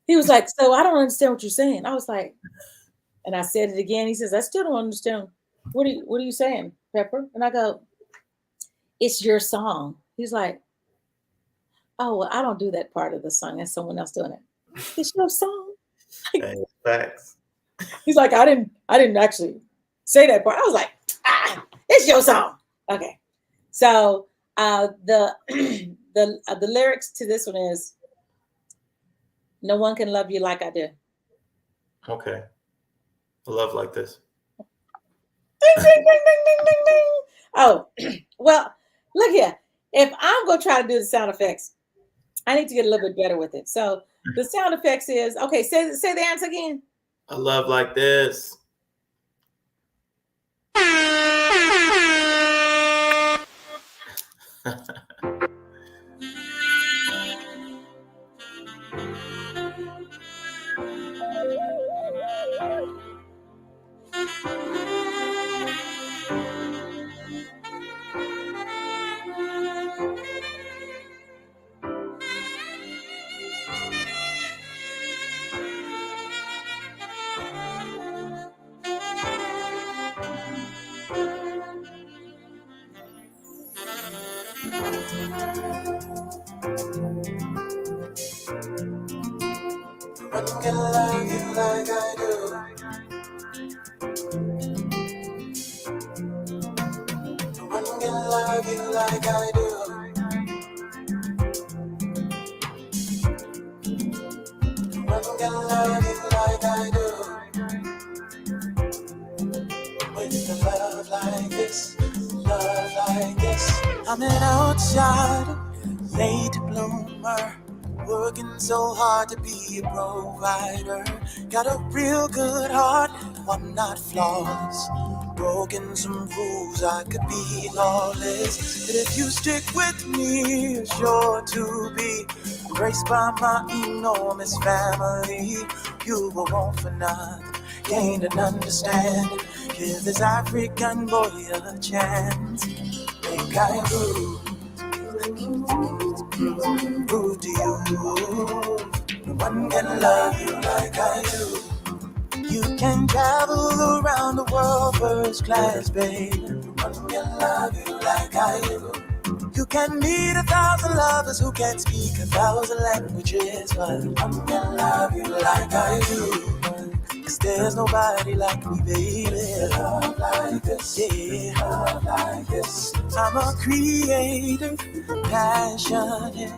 He was like, "So I don't understand what you're saying." I was like, and I said it again. He says, "I still don't understand. What are you saying, Pepper?" And I go, "It's your song." He's like, "Oh, well, I don't do that part of the song. That's someone else doing it. It's your song." Facts. He's like, I didn't actually say that part. I was like, it's your song. Okay. So the lyrics to this one is, "No one can love you like I do." Okay. A love like this. Ding, ding, ding, ding, ding, ding, ding. Oh, well, look here. If I'm going to try to do the sound effects, I need to get a little bit better with it. So the sound effects is, okay, say the answer again. A love like this. One can love you like I do. One can love you like I do. One can love you like I do. With a love like this, love like this. I'm an outsider, late bloomer. Working so hard to be a provider. Got a real good heart, though I'm not flawless. Broken some rules, I could be lawless. But if you stick with me, you're sure to be embraced by my enormous family. You will want for nothing, gain and understand. Give this African boy a chance. Think I grew. Prove to you, no one can love you like I do. You can travel around the world first class, baby. No one can love you like I do. You can meet 1,000 lovers who can speak 1,000 languages, but no one can love you like I do. 'Cause there's nobody like me, baby. Love like this, yeah. Love like this. I'm a creator, passionate,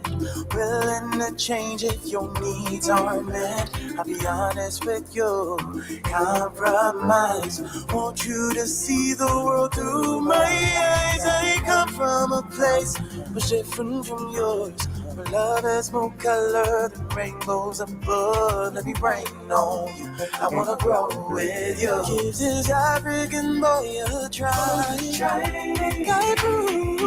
willing to change if your needs aren't met. I'll be honest with you, compromise. Want you to see the world through my eyes. I come from a place much different from yours, where love has more color than rainbows above. Let me rain on you, I wanna grow with you. Give this African boy a try. I prove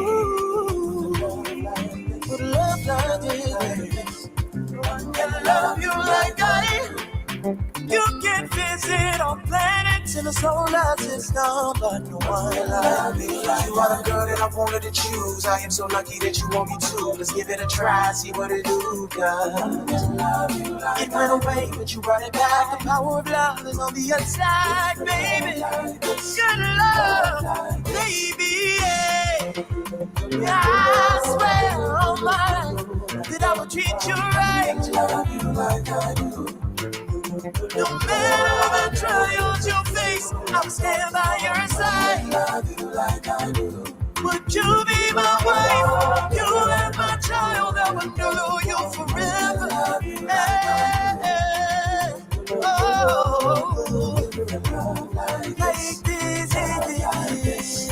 with love like this, and love you like I. You can visit all planets in the solar system, but no one like me. You are the girl that I wanted to choose. I am so lucky that you want me too. Let's give it a try, see what it do, girl. It went away, but you brought it back. The power of love is on the other side, baby. Good love, baby, yeah. I swear on my life that I will treat you right. Love you like I do. No matter the trials you face, I'll stand by your side. Love you like I do. Would you be my wife? You and my child, I would know you forever. Love you like this, like this.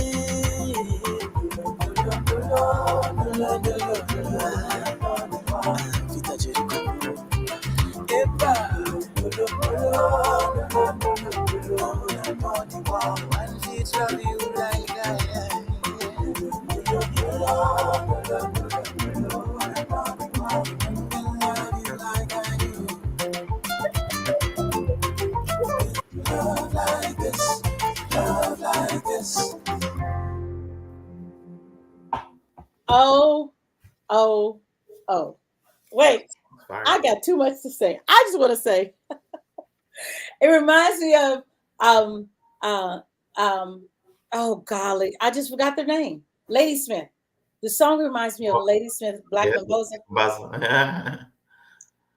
Love like this, love like this. Oh, oh, oh. Wait, I got too much to say. I just want to say, it reminds me of, oh golly, I just forgot their name. Lady Smith. The song reminds me of Lady Smith, Black Mambosa.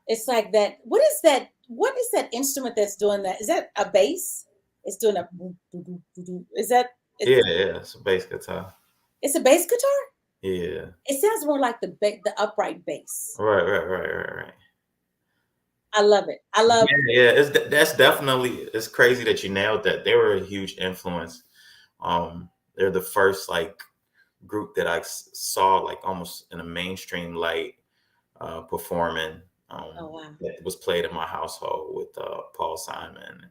It's like that. What is that? What is that instrument that's doing that? Is that a bass? It's doing a. Is that? Yeah, it's a bass guitar. It's a bass guitar. Yeah. It sounds more like the upright bass. Right. I love it. I love. Yeah. That's definitely. It's crazy that you nailed that. They were a huge influence. They're the first like group that I saw like almost in a mainstream light performing. Oh, wow. That was played in my household with Paul Simon,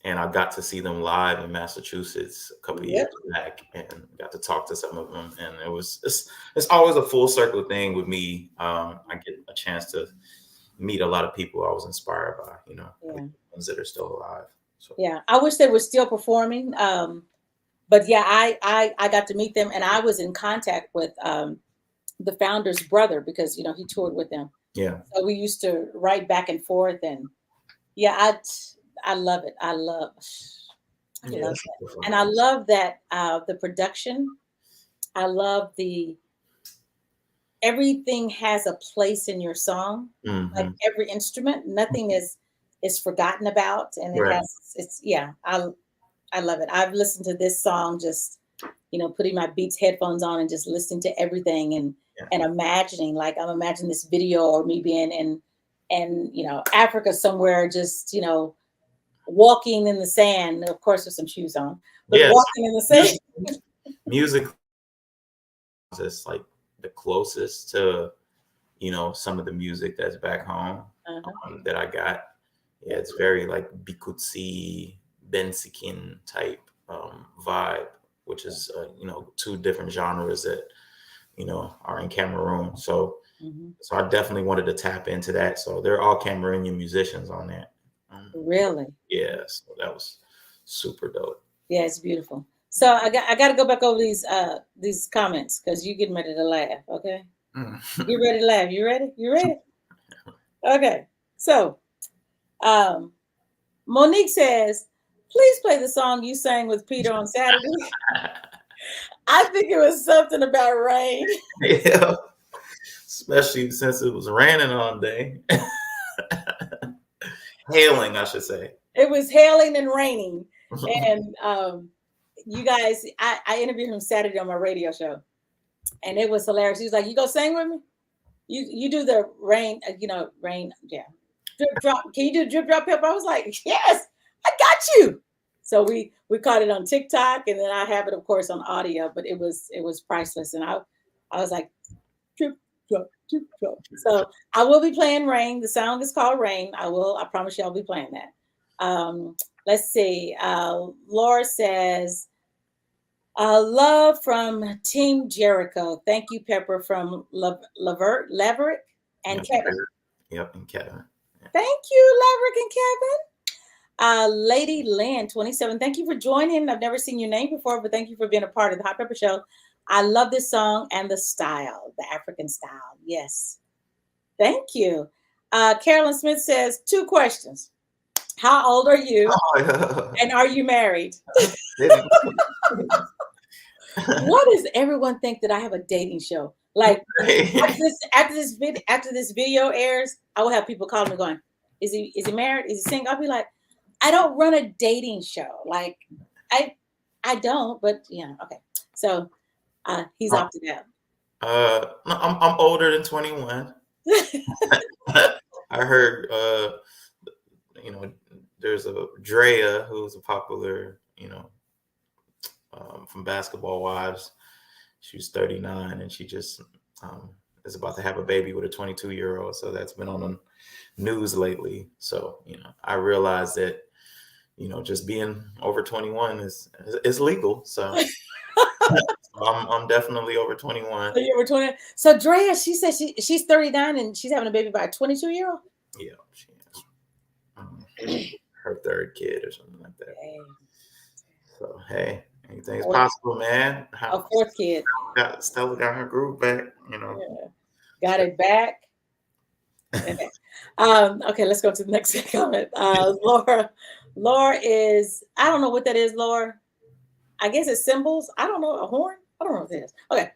and I got to see them live in Massachusetts a couple of years back, and got to talk to some of them. And it's always a full circle thing with me. I get a chance to meet a lot of people I was inspired by, like ones that are still alive. So. Yeah, I wish they were still performing. But yeah, I got to meet them, and I was in contact with the founder's brother because he toured with them. Yeah. So we used to write back and forth, and yeah, I love it. I love that. And I love that the production. I love everything has a place in your song. Mm-hmm. Like every instrument, nothing is forgotten about, and I love it. I've listened to this song just putting my Beats headphones on and just listening to everything and imagining, like I'm imagining this video or me being in Africa somewhere, just walking in the sand, of course with some shoes on, but walking in the sand. Music is like the closest to some of the music that's back home that I got. Yeah, it's very like Bikutsi, Bensikin type vibe, which is two different genres that are in Cameroon. So so I definitely wanted to tap into that. So they're all Cameroonian musicians on that. Really? Yeah, so that was super dope. Yeah, it's beautiful. So I got to go back over these comments because you're getting ready to laugh. Okay, get ready to laugh. You ready? You ready? Okay. So, Monique says, "Please play the song you sang with Peter on Saturday." I think it was something about rain. Yeah, especially since it was raining all day. Hailing, I should say. It was hailing and raining, and you guys, I interviewed him Saturday on my radio show, and it was hilarious. He was like, "You go sing with me? You do the rain, rain, yeah, drip drop. Can you do drip drop pepper?" I was like, "Yes, I got you." So we caught it on TikTok, and then I have it, of course, on audio. But it was priceless, and I was like, drip drop, drip drop. So I will be playing Rain. The song is called Rain. I promise you, I'll be playing that. Let's see. Laura says, love from Team Jericho. Thank you, Pepper, from Leverick and Kevin. Yep, and Kevin. Yeah. Thank you, Leverick and Kevin. Lady Lynn, 27. Thank you for joining. I've never seen your name before, but thank you for being a part of the Hot Pepper Show. I love this song and the style, the African style. Yes. Thank you. Carolyn Smith says, 2 questions. How old are you? Oh, yeah. And are you married? What does everyone think that I have a dating show? Like after this video airs, I will have people calling me going, is he married? Is he single? I'll be like, I don't run a dating show. Like I don't, but yeah, okay. So he's opted out. I'm older than 21. I heard there's a Drea who's a popular, from Basketball Wives. She's 39 and she just is about to have a baby with a 22-year-old. So that's been on the news lately. So, I realized that, just being over 21 is legal. So I'm definitely over 21. So you're over 20. So Drea, she said she's 39 and she's having a baby by a 22-year-old? Yeah, she is. Her 3rd kid or something like that. Dang. So, hey, anything's possible, man. A 4th kid. Stella got her groove back, Yeah. Got it back. Okay, let's go to the next comment. Laura is, I don't know what that is, Laura. I guess it's cymbals. I don't know, a horn. I don't know what it is. Okay.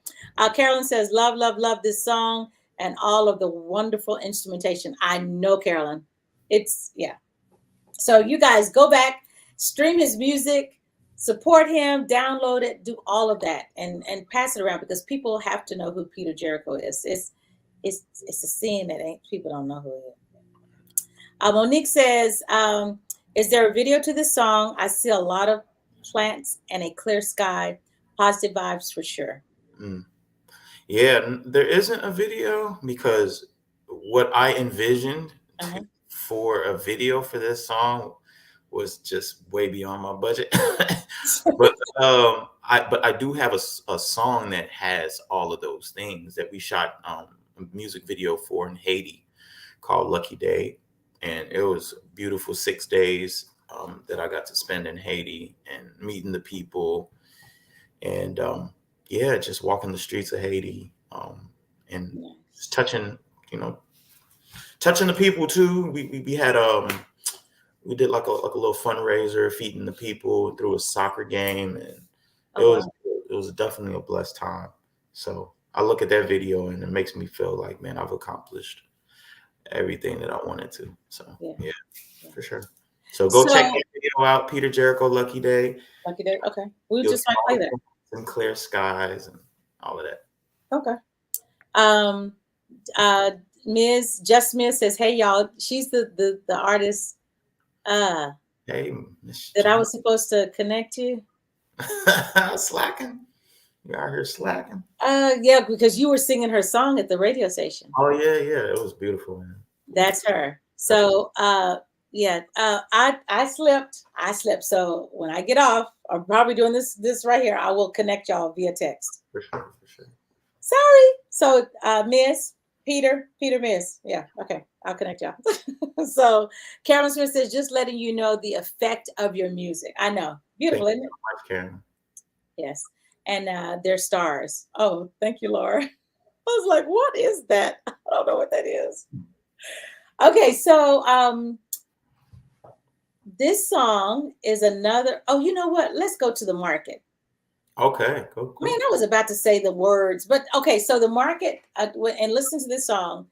Carolyn says, love, love, love this song and all of the wonderful instrumentation. I know, Carolyn. Yeah. So you guys go back, stream his music, support him, download it, do all of that, and pass it around because people have to know who Peter Jericho is. It's a scene that people don't know who he is. Monique says, is there a video to this song? I see a lot of plants and a clear sky. Positive vibes for sure. Yeah, there isn't a video because what I envisioned for a video for this song was just way beyond my budget. But I do have a song that has all of those things that we shot a music video for in Haiti called Lucky Day, and it was a beautiful 6 days that I got to spend in Haiti and meeting the people and just walking the streets of Haiti and just touching the people too. We had we did like a little fundraiser feeding the people through a soccer game, and it was definitely a blessed time. So I look at that video and it makes me feel like, man, I've accomplished everything that I wanted to. So yeah, for sure. So go check that video out, Peter Jericho, Lucky Day. Lucky Day, okay. We'll just might play that. And clear skies and all of that. Okay. Ms. Just Miss says, hey y'all, she's the artist hey, that I was supposed to connect to. Slacking. You out here slacking? Yeah, because you were singing her song at the radio station. Oh yeah, it was beautiful, man. That's her. So I slept. So when I get off, I'm probably doing this right here. I will connect y'all via text. For sure. Sorry. So Miss Peter, Miss. Yeah, okay. I'll connect y'all. So Carolyn Smith says, just letting you know the effect of your music. I know. Beautiful, isn't it? Thank you so much, Karen. Yes. And they're stars. Oh, thank you, Laura. I was like, what is that? I don't know what that is. Okay, so this song is another. Oh, you know what? Let's go to the market. Okay, cool. Man, I was about to say the words, but okay. So the market, and listen to this song.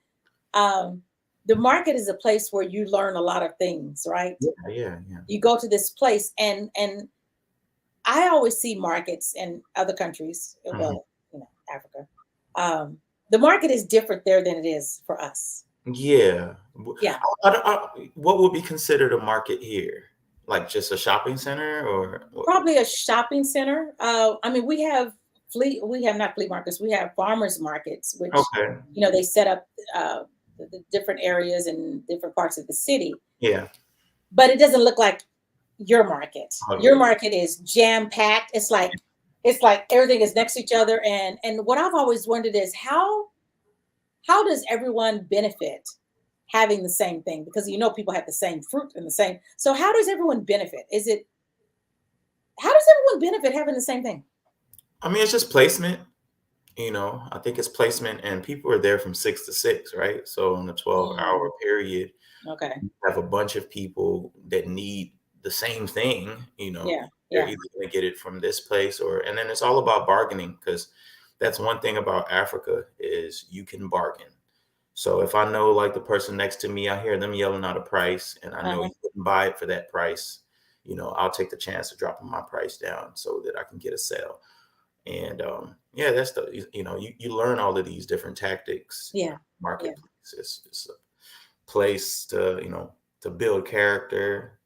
The market is a place where you learn a lot of things, right? Yeah. You go to this place, and I always see markets in other countries, well, Africa. The market is different there than it is for us. Yeah. Yeah. What would be considered a market here? Like just a shopping center or what? Probably a shopping center. I mean, we have not flea markets, we have farmers markets, which, Okay. they set up the different areas in different parts of the city. Yeah. But it doesn't look like your market. Oh, Your yeah. market is jam packed. It's like everything is next to each other. And what I've always wondered is how does everyone benefit having the same thing? Because people have the same fruit and the same. So how does everyone benefit? How does everyone benefit having the same thing? I mean, it's just placement. I think it's placement, and people are there from 6 to 6, right? So in a 12-hour period, Okay. you have a bunch of people that need the same thing. Yeah. They're either going to get it from this place and then it's all about bargaining, because that's one thing about Africa is you can bargain. So if I know, like, the person next to me, I hear them yelling out a price and I know you couldn't buy it for that price, I'll take the chance of dropping my price down so that I can get a sale. And that's you learn all of these different tactics. Yeah. Marketplace. It's a place to to build character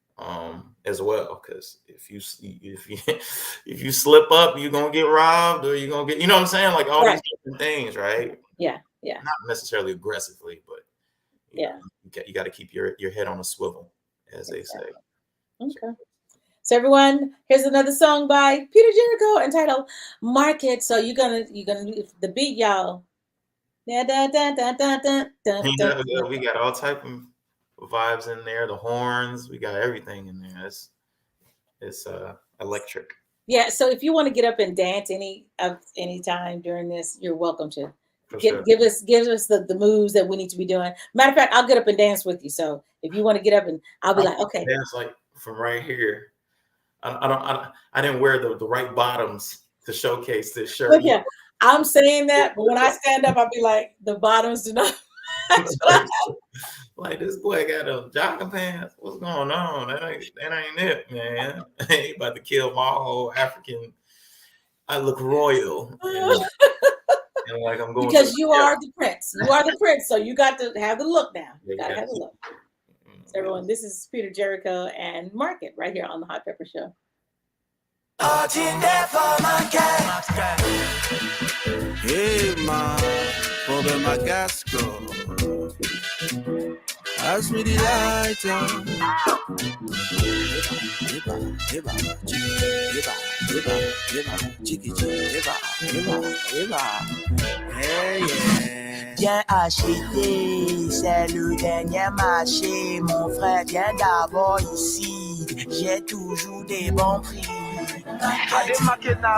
as well, because if you slip up, you're gonna get robbed, or you're gonna get, what I'm saying, like all these different things, right? Yeah. Not necessarily aggressively, but you got to keep your head on a swivel, as they say. Okay. So everyone, here's another song by Peter Jericho entitled "Market." So you're gonna the beat, y'all. We got all type of vibes in there. The horns, we got everything in there. It's electric. Yeah. So if you want to get up and dance any time during this, you're welcome to. Give us the moves that we need to be doing. Matter of fact, I'll get up and dance with you. So if you want to get up, and I'll be like, okay, dance like from right here. I didn't wear the right bottoms to showcase this shirt. Look, yeah, I'm saying that, but when I stand up, I'll be like, the bottoms do not. Like, this boy got a jogging pants. What's going on? That ain't it, man. He about to kill my whole African. I look royal. And like I'm going because you are the prince. You are the prince, so you got to have the look now. You got to have the look. So everyone, this is Peter Jericho and Market right here on the Hot Pepper Show. Hey, man, over my gas go. Ask me the lighter. Viens acheter, c'est le dernier marché. Mon frère vient d'abord ici. J'ai toujours des bons prix. I didn't market now,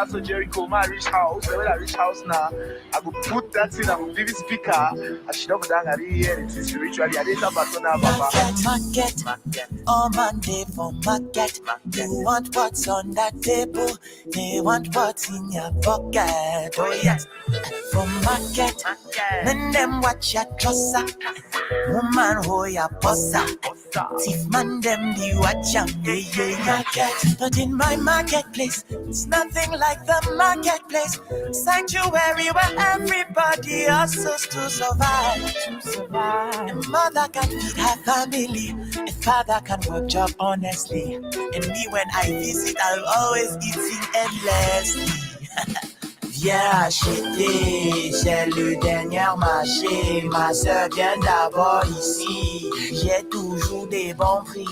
so Jericho, my rich house. When I reach house now, I go put that in, I go give it speaker. I should have done it spiritually. I didn't have a ton of Market, all Monday for market. You want what's on that table, they want what's in your pocket. Oh yes, from market, then them watch your trossa. Woman, ho ya possa. Thief man, them the watch ya market. But in my marketplace, it's nothing like the marketplace. Sanctuary where everybody hustles to survive. A mother can feed her family, a father can work job honestly. And me, when I visit, I'll always eating endlessly. Viens acheter, c'est le dernier marché. Ma soeur vient d'abord ici. j'ai toujours des bons prix.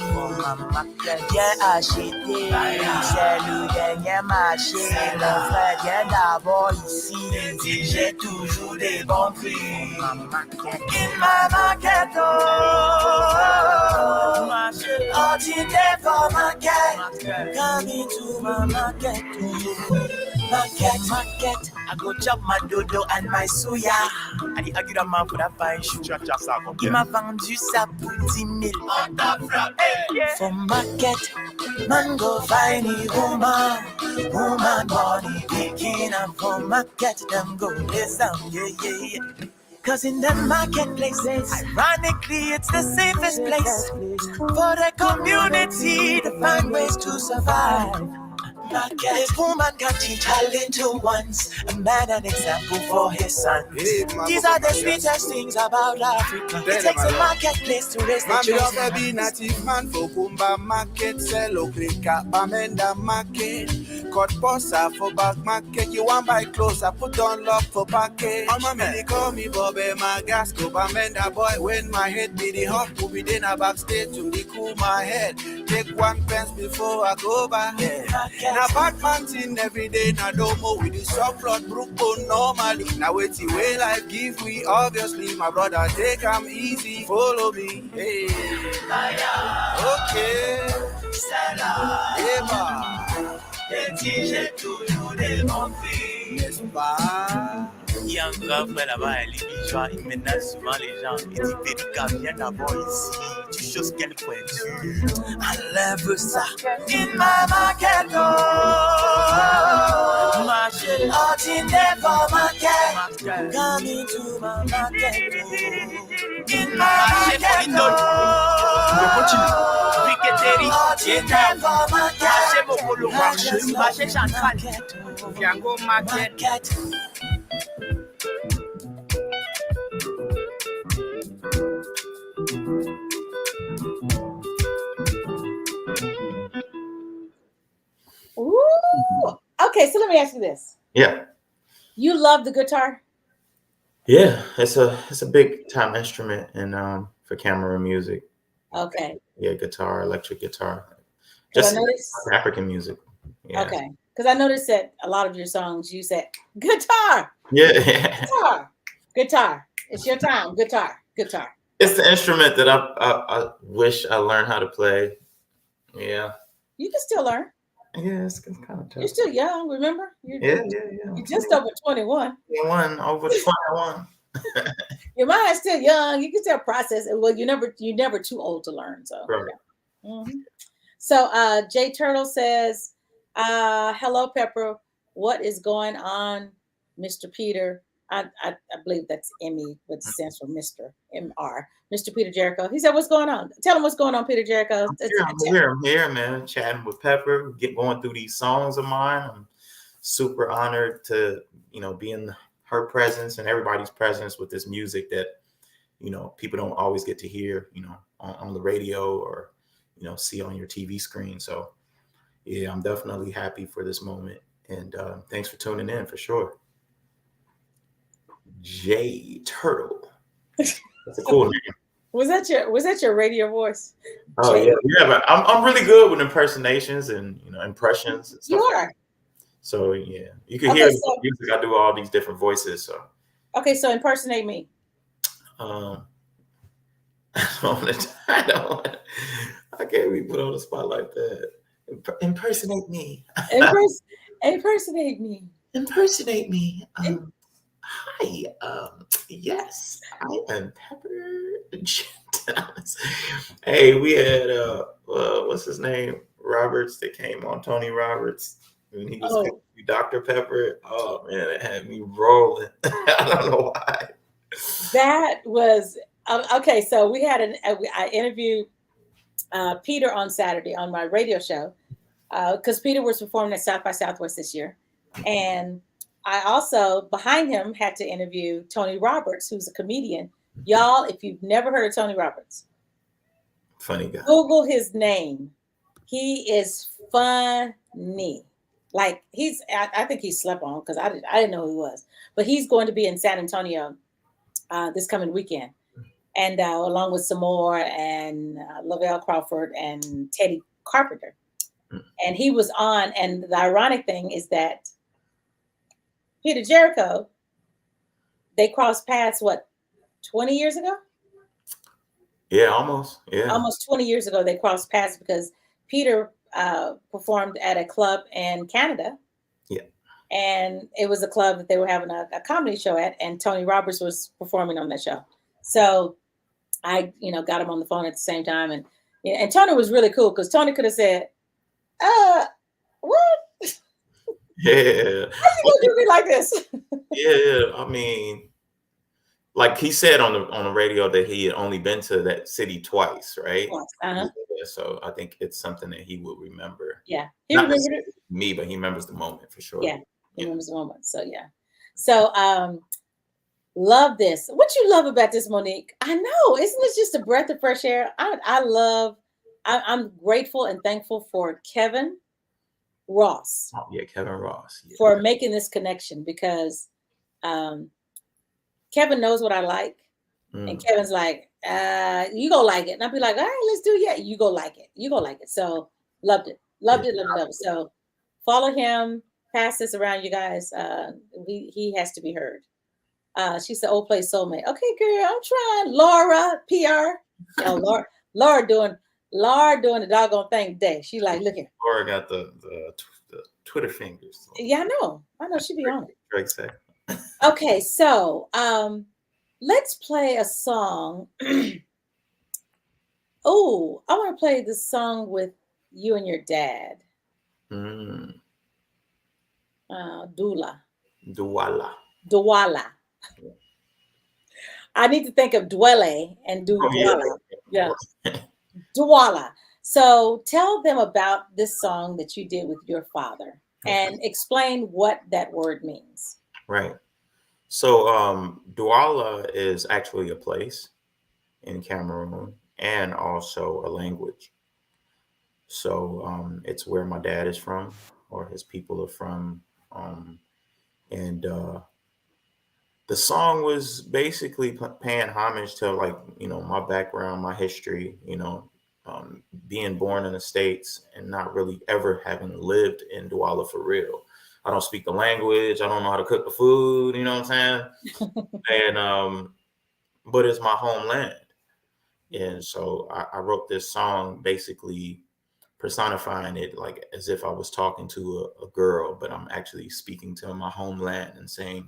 Bien acheté, c'est le dernier marché. Mon frère vient d'abord ici, j'ai toujours des bons prix. In my market, all today for market. Come into my market, market. I go chop my dodo and my suya. I the argue that man for that fine shoe. Il m'a vendu ça pour 10 000. For market, man go find a woman body picking up for market. Them go listen, yeah. Cause in the marketplaces, ironically, it's the safest place for the community to find ways to survive. This woman can teach her little ones, a man an example for his sons. These are the sweetest things about Africa. It takes a marketplace to raise the children. Be native man for Kumba market, sell okrika, Bamenda market, cut bossa for back market. You want buy clothes, I put on lock for package. I'm a man, they call me Bobby Magasco, Bamenda boy. When my head be the hot, we then a backstage to the cool my head. Take 1 pence before I go back. Now bad man thing every day, now no more with the soft blood Brooklyn normally. Now it's the way life give we, obviously. My brother, take 'em easy, follow me. Hey. Okay. J'ai toujours des bons prix. N'est-ce pas? Il y a un grand frère là-bas, il est vigeant, il menace souvent les gens. Il dit, Périca, viens d'abord ici, tu choses qu'elle pointure. Enlève ça. In my market, marché, ordinaire for market. Come into my market, in my market, ordinaire for market. Marché central, Fiango market. Ooh. Okay, so let me ask you this. Yeah. You love the guitar? Yeah, it's a big time instrument and for Cameroon music. Okay. Yeah, guitar, electric guitar. 'Cause Just I noticed, African music. Yeah. okay. Because I noticed that a lot of your songs you said guitar, Yeah. guitar. It's your time. Guitar. It's the instrument that I wish I learned how to play. Yeah. You can still learn. Yeah, it's kind of tough. You're still young, remember? Yeah. You're just over 21. 21, over 21. Your mind's still young. You can still process it. Well, you're never too old to learn. So, Right. yeah. Mm-hmm. So, Jay Turtle says, "Hello, Pepper. What is going on, Mr. Peter?" I believe that's Emmy, but it stands for Mr. MR. Mr. Peter Jericho. He said, "What's going on? Tell him what's going on, Peter Jericho." I'm here, man. Chatting with Pepper, going through these songs of mine. I'm super honored to, be in her presence and everybody's presence with this music that, people don't always get to hear, on the radio or, see on your TV screen. So, yeah, I'm definitely happy for this moment. And thanks for tuning in for sure. Jay Turtle. That's a cool name. Was that your radio voice? Oh Jay? yeah. But I'm really good with impersonations and impressions. And stuff. You are. So yeah, you can hear the music. I do all these different voices. So okay, so impersonate me. I can't be put on the spot like that. Impersonate me. Impersonate me. Impersonate me. Hi. Yes, I am Pepper Gentiles. Hey, we had what's his name? Roberts that came on, Tony Roberts. When he was Dr. Pepper. Oh man, it had me rolling. I don't know why. That was okay. So we had I interviewed Peter on Saturday on my radio show because Peter was performing at South by Southwest this year, and I also behind him had to interview Tony Roberts, who's a comedian. Y'all, if you've never heard of Tony Roberts, funny guy. Google his name. He is funny. Like I think he slept on because I didn't know who he was. But he's going to be in San Antonio this coming weekend. and along with some more, and Lavelle Crawford and Teddy Carpenter. And he was on. And the ironic thing is that Peter Jericho, they crossed paths, what, 20 years ago? Yeah, almost. Yeah. Almost 20 years ago, they crossed paths because Peter performed at a club in Canada. Yeah. And it was a club that they were having a comedy show at, and Tony Roberts was performing on that show. So I, got him on the phone at the same time. And Tony was really cool because Tony could have said, what? Yeah. How you gonna do me like this? Yeah. I mean, like he said on the radio that he had only been to that city twice, right? Uh-huh. Yeah, so I think it's something that he would remember. Yeah. He Not remembered it. me, but he remembers the moment for sure. Yeah. He remembers the moment. So yeah. So love this. What you love about this, Monique? I know, isn't this just a breath of fresh air? I'm grateful and thankful for Kevin Ross. Oh, yeah, Kevin Ross. Yeah. For making this connection, because Kevin knows what I like. And Kevin's like, you go like it. And I'll be like, all right, let's do it. Yeah, you go like it. You go like it. So loved it. Loved it. So follow him. Pass this around, you guys. He has to be heard. She said, "Oh, play soulmate." Okay, girl, I'm trying. Laura, PR. Oh, Laura doing the doggone thing today. She like, look here. Laura got the Twitter fingers. Yeah, I know. She be on it. Drake said. Okay, so let's play a song. Oh, I want to play this song with you and your dad. Douala. I need to think of Dwele and Douala. Yeah. Douala. So tell them about this song that you did with your father and explain what that word means. Right. So Douala is actually a place in Cameroon and also a language. So it's where my dad is from, or his people are from. And the song was basically paying homage to, like, my background, my history, being born in the States and not really ever having lived in Douala for real. I don't speak the language. I don't know how to cook the food. You know what I'm saying? And but it's my homeland. And so I wrote this song basically personifying it, like as if I was talking to a girl, but I'm actually speaking to my homeland and saying,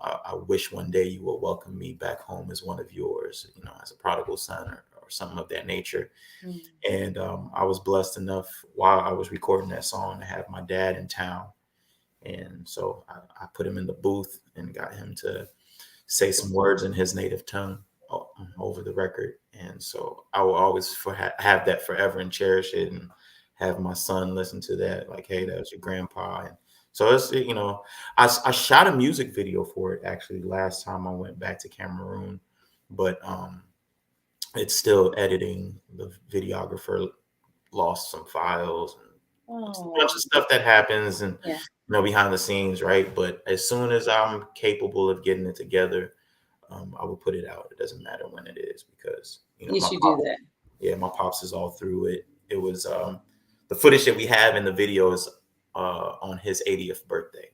I wish one day you will welcome me back home as one of yours, as a prodigal son or something of that nature. And I was blessed enough while I was recording that song to have my dad in town. And so I put him in the booth and got him to say some words in his native tongue over the record. And so I will always have that forever and cherish it, and have my son listen to that, like, hey, that was your grandpa. And so it's, I shot a music video for it actually last time I went back to Cameroon, but it's still editing. The videographer lost some files and a bunch of stuff that happens, and behind the scenes, right? But as soon as I'm capable of getting it together, I will put it out. It doesn't matter when it is, because you should do that. Yeah, my pops is all through it. It was the footage that we have in the video is on his 80th birthday.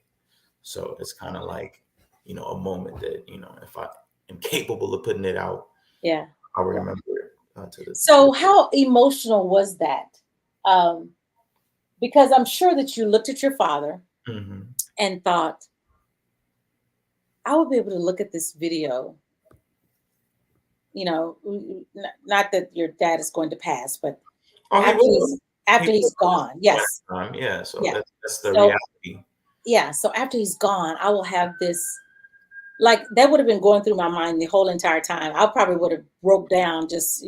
So it's kind of like, a moment that, if I am capable of putting it out, I'll remember it to this. So how emotional was that? Because I'm sure that you looked at your father and thought, I would be able to look at this video, not that your dad is going to pass, but after he's gone. Yes. Yeah. So that's the reality. Yeah. So after he's gone, I will have this, like, that would have been going through my mind the whole entire time. I probably would have broke down, just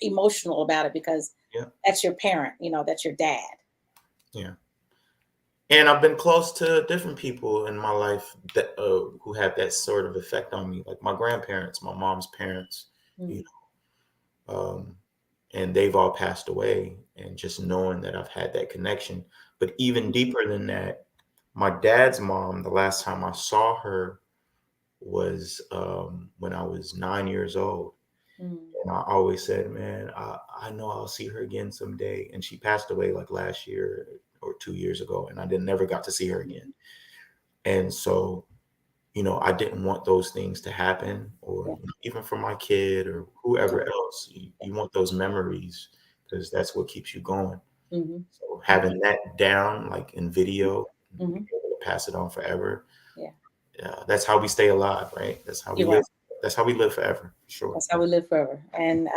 emotional about it, because that's your parent, that's your dad. Yeah. And I've been close to different people in my life that who have that sort of effect on me, like my grandparents, my mom's parents, and they've all passed away. And just knowing that I've had that connection, but even deeper than that, my dad's mom, the last time I saw her was when I was 9 years old. Mm. And I always said, man, I know I'll see her again someday. And she passed away like last year or 2 years ago, and I never got to see her again. And so, I didn't want those things to happen, or even for my kid or whoever else. You want those memories because that's what keeps you going. Mm-hmm. So having that down, like in video, Mm-hmm. being able to pass it on forever. Yeah. That's how we stay alive, right? That's how we You're live. right. That's how we live forever, for sure. That's how we live forever. And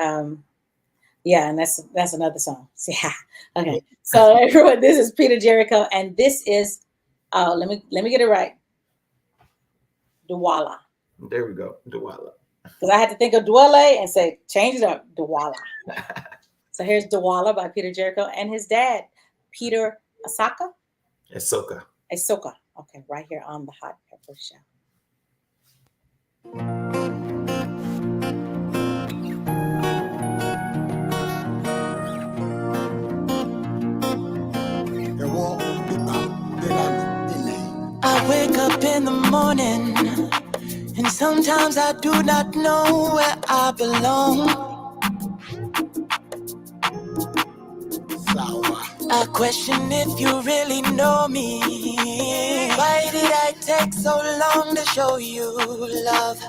yeah, and that's another song. Yeah. Okay. So everyone, this is Peter Jericho, and this is let me get it right. Douala. There we go. Douala. Because I had to think of Douala and say, change it up, Douala. So here's Douala by Peter Jericho and his dad, Peter Asaka. Esoka. Asoka. Okay, right here on the Hot Pepper Show. I wake up in the morning, and sometimes I do not know where I belong. I question if you really know me. Why did I take so long to show you love?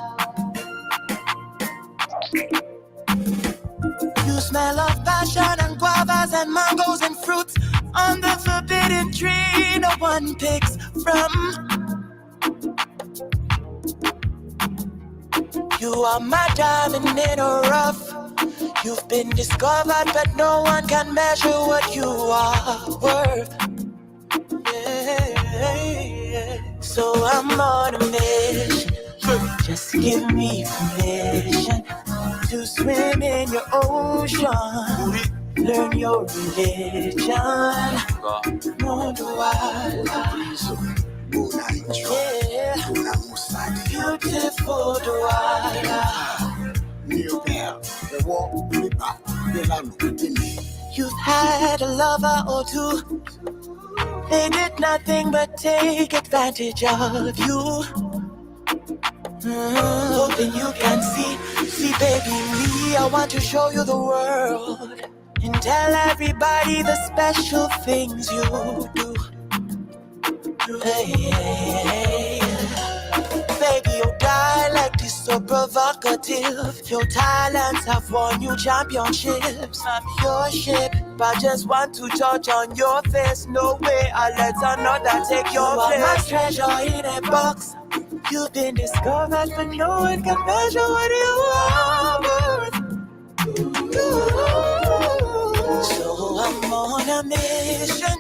You smell of passion and guavas and mangoes and fruits on the forbidden tree no one picks from. You are my diamond in a rough. You've been discovered, but no one can measure what you are worth. Yeah. So I'm on a mission. Just give me permission to swim in your ocean. Learn your religion. No Douala. Yeah. Beautiful Douala. You've had a lover or two. They did nothing but take advantage of you. Hoping you can see baby me. I want to show you the world and tell everybody the special things you do. Hey. Baby, your dialect is so provocative. Your talents have won you championships. I'm your ship, I just want to touch on your face. No way, I'll let another take your place. My treasure in a box. You've been discovered, but no one can measure what you are worth. So I'm on a mission.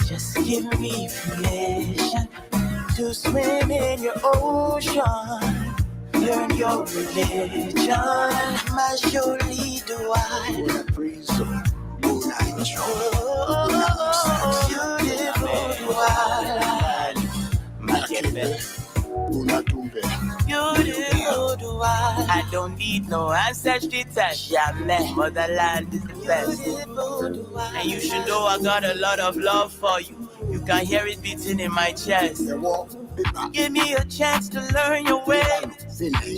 Just give me permission to swim in your ocean. Learn your religion. My surely do I. Beautiful do I. Beautiful do I don't need no ancestry test. Jamais. Motherland is the best. And you should know I got a lot of love for you. You can hear it beating in my chest. Give me a chance to learn your way.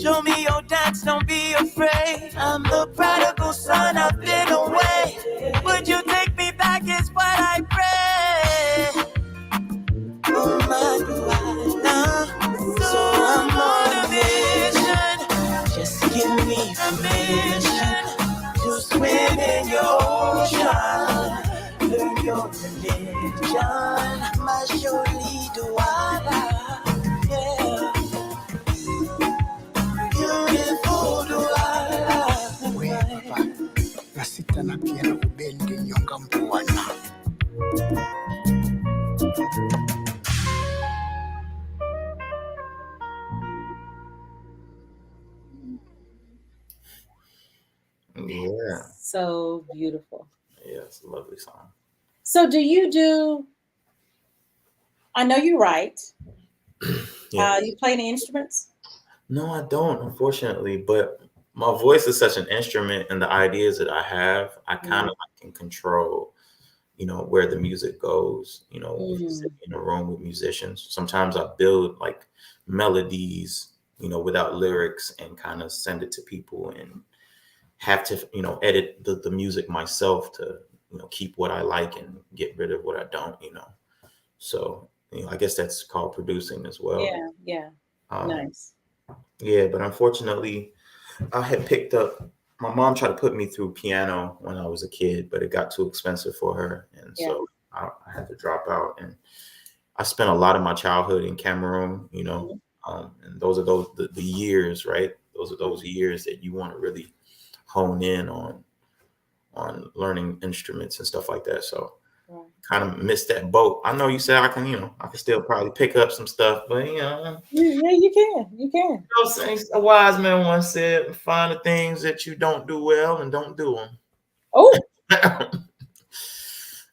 Show me your dance, don't be afraid. I'm the prodigal son, I've been away. Would you take me back is what I pray. Oh my God, so I'm on a mission. Just give me permission to swim in your ocean. Learn your religion. My surely Douala. Yeah. Beautiful Douala. We papa nasita na pia na kubendi nyonga mpuana. Yeah. So beautiful. Yeah, it's a lovely song. So I know you write. Yeah. You play any instruments? No, I don't, unfortunately. But my voice is such an instrument, and the ideas that I have, I kind of can control, where the music goes. If you sit in a room with musicians, sometimes I build like melodies, without lyrics and kind of send it to people and have to, edit the music myself to, keep what I like and get rid of what I don't. So, I guess that's called producing as well. Yeah, yeah. Nice. Yeah, but unfortunately, I had picked up, my mom tried to put me through piano when I was a kid, but it got too expensive for her. And Yeah. so I had to drop out. And I spent a lot of my childhood in Cameroon, and those are the years, right? Those are those years that you want to really hone in on learning instruments and stuff like that. So Right. kind of missed that boat. I know you said I can still probably pick up some stuff, but Yeah, you can. You can. a wise man once said, find the things that you don't do well and don't do them. Oh,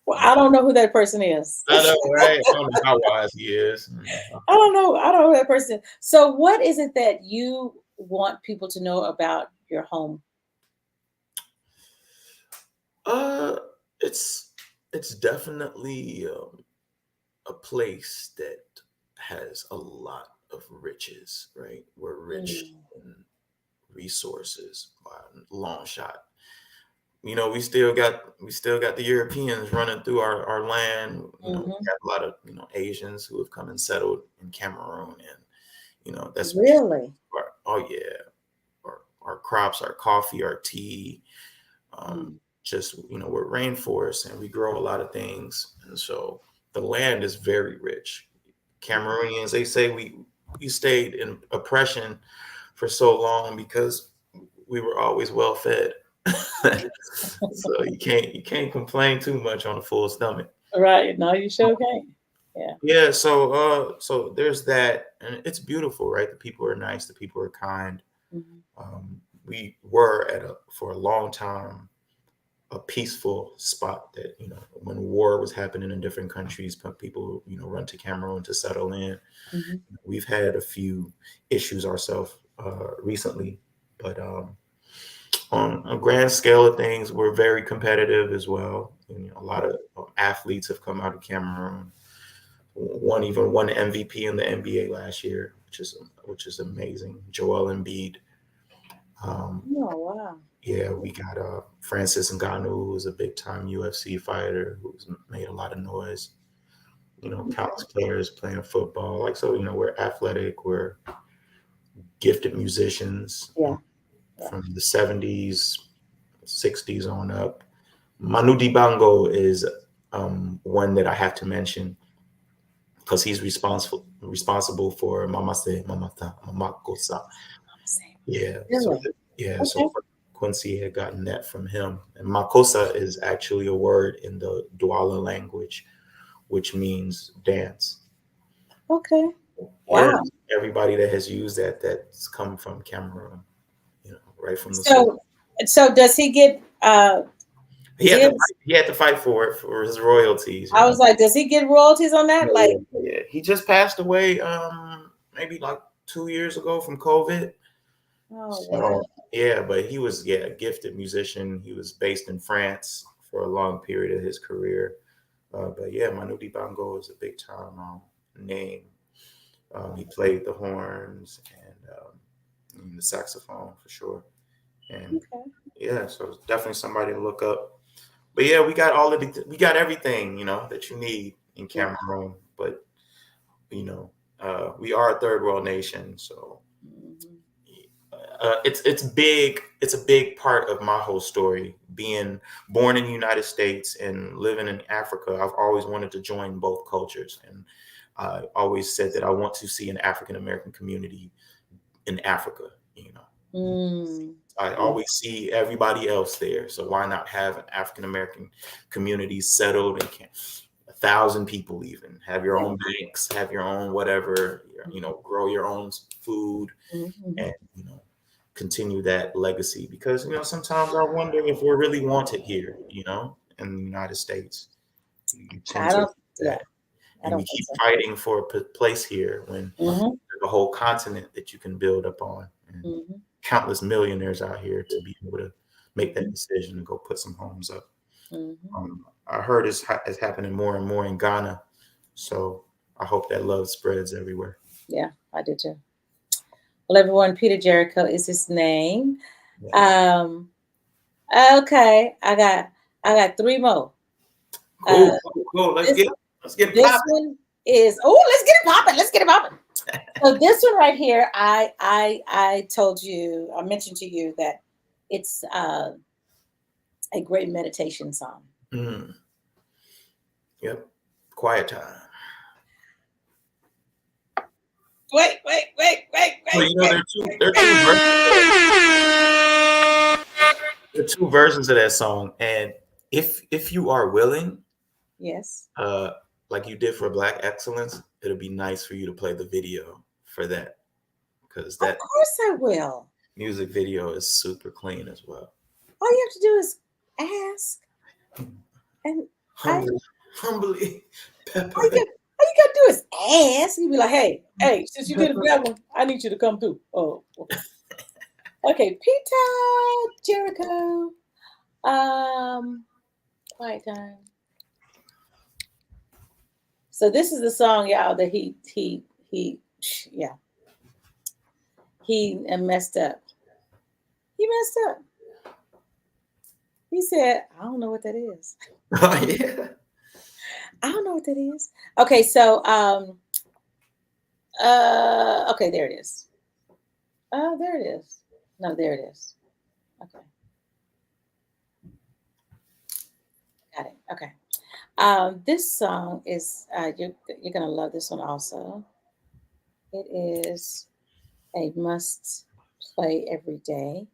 well, I don't know who that person is. I know, right? I don't know how wise he is. I don't know. I don't know who that person is. So what is it that you want people to know about your home? It's definitely a place that has a lot of riches, right? We're rich in resources by a long shot. We still got the Europeans running through our land. We got a lot of Asians who have come and settled in Cameroon, and that's Really. oh yeah, our crops, our coffee, our tea. Just we're rainforests and we grow a lot of things, and so the land is very rich. Cameroonians, they say we stayed in oppression for so long because we were always well fed. So you can't complain too much on a full stomach. Right. No, you sure can. Yeah. Yeah. So there's that, and it's beautiful, right? The people are nice. The people are kind. We were for a long time a peaceful spot that, when war was happening in different countries, people, run to Cameroon to settle in. We've had a few issues ourselves recently, but on a grand scale of things, we're very competitive as well. A lot of athletes have come out of Cameroon. One even won the MVP in the NBA last year, which is amazing. Joel Embiid. Oh wow. Yeah, we got Francis Ngannou, who's a big time UFC fighter who's made a lot of noise. Countless players playing football. We're athletic, we're gifted musicians. Yeah. From the 70s, 60s on up. Manu Dibango is one that I have to mention because he's responsible for Mamase, Mamata, Mamakosa. Yeah. Really? So Quincy had gotten that from him. And Makosa is actually a word in the Douala language, which means dance. Okay. Wow. Everybody that has used that's come from Cameroon, right from the So does he get he had to fight for his royalties. I was like, does he get royalties on that? Yeah, he just passed away maybe like 2 years ago from COVID. Oh, wow. Yeah, but he was a gifted musician. He was based in France for a long period of his career. But yeah, Manu Dibango is a big time name. He played the horns and the saxophone for sure. And yeah, so it's definitely somebody to look up. But yeah, we got everything, that you need in Cameroon. But we are a third world nation, so it's big. It's a big part of my whole story. Being born in the United States and living in Africa, I've always wanted to join both cultures, and I always said that I want to see an African American community in Africa. I always see everybody else there, so why not have an African American community settled and 1,000 people, even have your own banks, have your own whatever, grow your own food, and continue that legacy. Because sometimes I wonder if we're really wanted here, in the United States. And we keep fighting for a place here when there's a whole continent that you can build upon, and countless millionaires out here to be able to make that decision and go put some homes up. I heard it's happening more and more in Ghana, so I hope that love spreads everywhere. Yeah, I do too. Well, everyone, Peter Jericho is his name. Yeah. Okay, I got three more. Cool. Let's get it This popping. one is let's get it popping. Let's get it popping. So this one right here, I told you, I mentioned to you that it's a great meditation song. Mm. Yep. Quiet time. Wait. Well, you know, there are two versions of that song, and if you are willing, Yes. like you did for Black Excellence, it'll be nice for you to play the video for that, because Of that course I will. music video is super clean as well. All you have to do is ask, and Humbly, Pepper. all you got to do is ask. You be like, hey, since you did that one, I need you to come through. Oh, okay, Peter Jericho. Quiet time. So this is the song, y'all, that he messed up. He messed up. He said, I don't know what that is. Oh, yeah. I don't know what that is. Okay, so okay, there it is. Oh, there it is. No, there it is. Okay. Got it. Okay. This song is you're gonna love this one also. It is a must play every day.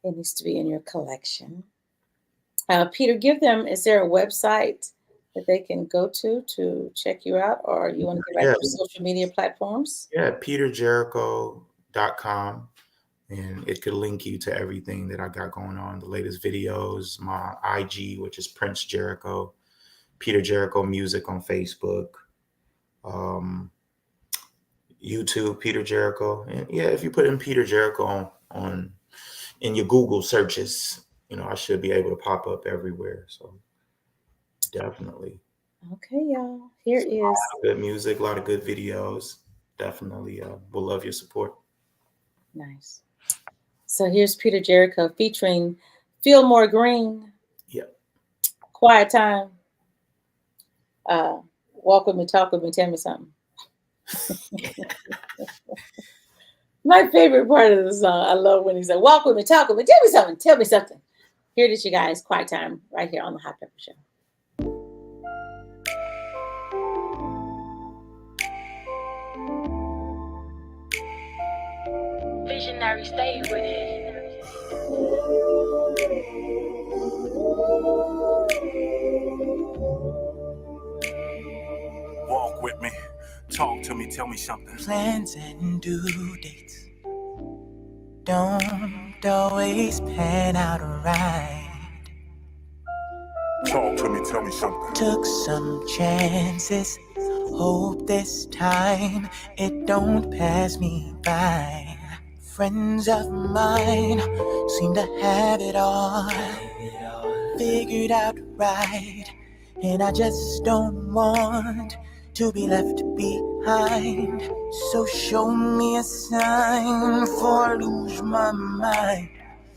It needs to be in your collection. Peter, is there a website that they can go to check you out, or you want to get right to social media platforms? Yeah, peterjericho.com. And it could link you to everything that I got going on, the latest videos, my IG, which is Prince Jericho, Peter Jericho Music on Facebook, YouTube, Peter Jericho. And yeah, if you put in Peter Jericho on in your Google searches, I should be able to pop up everywhere. So definitely. Okay, y'all. Here is a lot of good music, a lot of good videos. Definitely will love your support. Nice. So here's Peter Jericho featuring Fillmore Green. Yep. Quiet time. Walk with me, talk with me, tell me something. My favorite part of the song. I love when he said, walk with me, talk with me, tell me something. Here it is, you guys. Quiet time right here on the Hot Pepper Show. Visionary, stay with it. Walk with me, talk to me, tell me something. Plans and due dates don't always pan out right. Talk to me, tell me something. Took some chances, hope this time it don't pass me by. Friends of mine seem to have it all figured out right, and I just don't want to be left behind. So show me a sign before I lose my mind.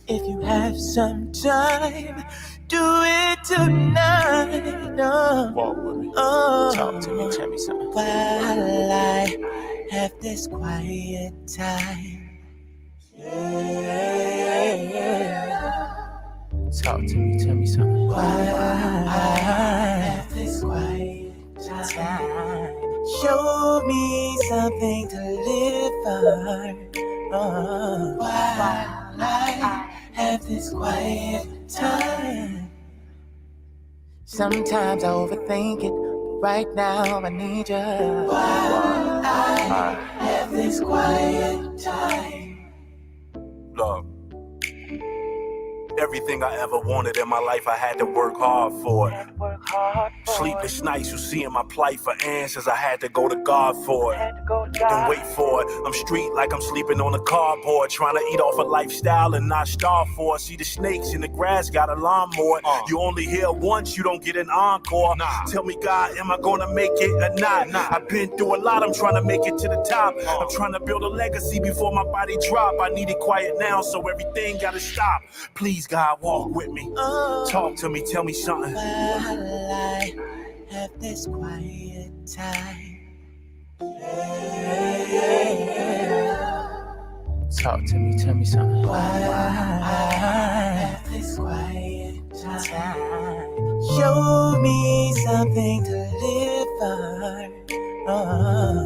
If you have some time, do it tonight. Walk with me. Talk to me, tell me something. While I have this quiet time. Talk to me, tell me something. While I have this quiet time. Show me something to live for. While I have this quiet time. Sometimes I overthink it, but right now I need you. While I have this quiet time. Love. Everything I ever wanted in my life, I had to work hard for it. Sleepless nights, you see in my plight for answers, I had to go to God for it. then wait for it. I'm street like I'm sleeping on a cardboard, trying to eat off a lifestyle and not starve for it. See the snakes in the grass, got a lawnmower. You only hear once, you don't get an encore. Tell me, God, am I gonna make it or not? I've been through a lot, I'm trying to make it to the top. I'm trying to build a legacy before my body drop. I need it quiet now, so everything gotta stop. Please, God, walk with me. Talk to me, tell me something. While I have this quiet time. Talk to me, tell me something. While I have this quiet time. Show me something to live for.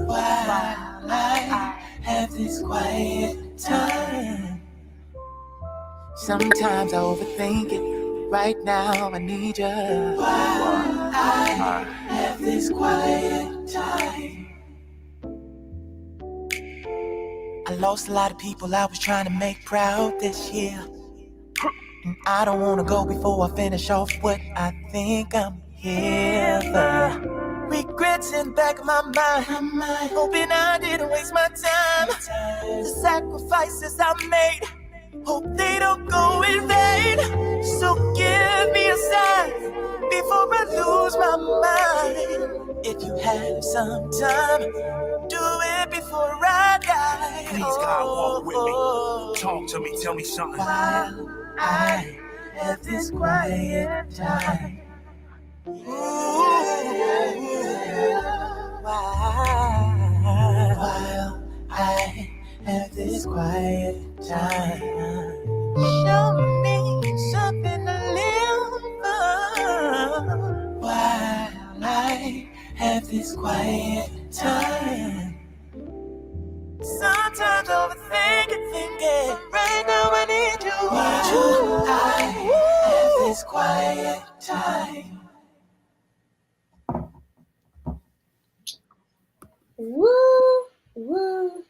While I have this quiet time. Sometimes I overthink it. Right now I need you. While I have this quiet time. I lost a lot of people I was trying to make proud this year. And I don't want to go before I finish off what I think I'm here for. Regrets in the back of my mind, hoping I didn't waste my time. The sacrifices I made, hope they don't go in vain. So give me a sign before I lose my mind. If you have some time, do it before I die. Please, God, walk with me. Talk to me, tell me something. While I have this quiet time. While I have this quiet time. Show me something to live for. While I have this quiet time. Sometimes overthinking, thinking. Right now I need you. While I have this quiet time. Woo, woo,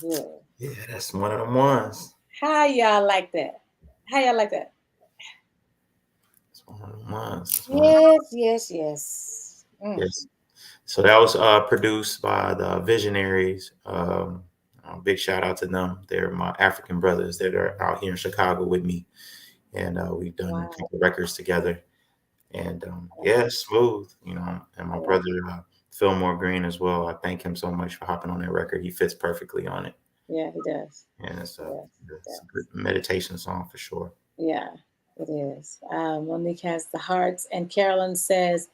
woo. Yeah, that's one of them ones. How y'all like that? How y'all like that? It's one of them ones. Yes. Yes. So that was produced by the Visionaries. Big shout out to them. They're my African brothers that are out here in Chicago with me, and we've done a couple records together. And smooth, And my brother Fillmore Green as well. I thank him so much for hopping on that record. He fits perfectly on it. Yeah, he does. And it's a good meditation song for sure. Yeah, it is. Monique has the hearts, and Carolyn says,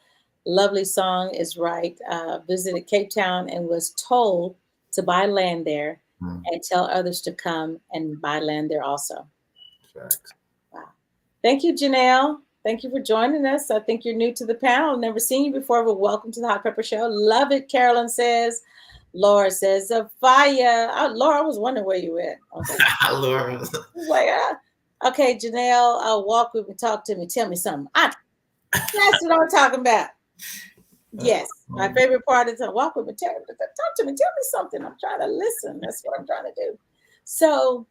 lovely song is right. Visited Cape Town and was told to buy land there and tell others to come and buy land there also. Facts. Wow. Thank you, Janelle. Thank you for joining us. I think you're new to the panel. Never seen you before, but welcome to the Hot Pepper Show. Love it, Carolyn says. Laura says, fire. Laura, I was wondering where you were. Okay. Laura. Okay, Janelle, walk with me, talk to me, tell me something. That's what I'm talking about. Yes, my favorite part is to walk with me, talk to me, tell me something. I'm trying to listen. That's what I'm trying to do. So,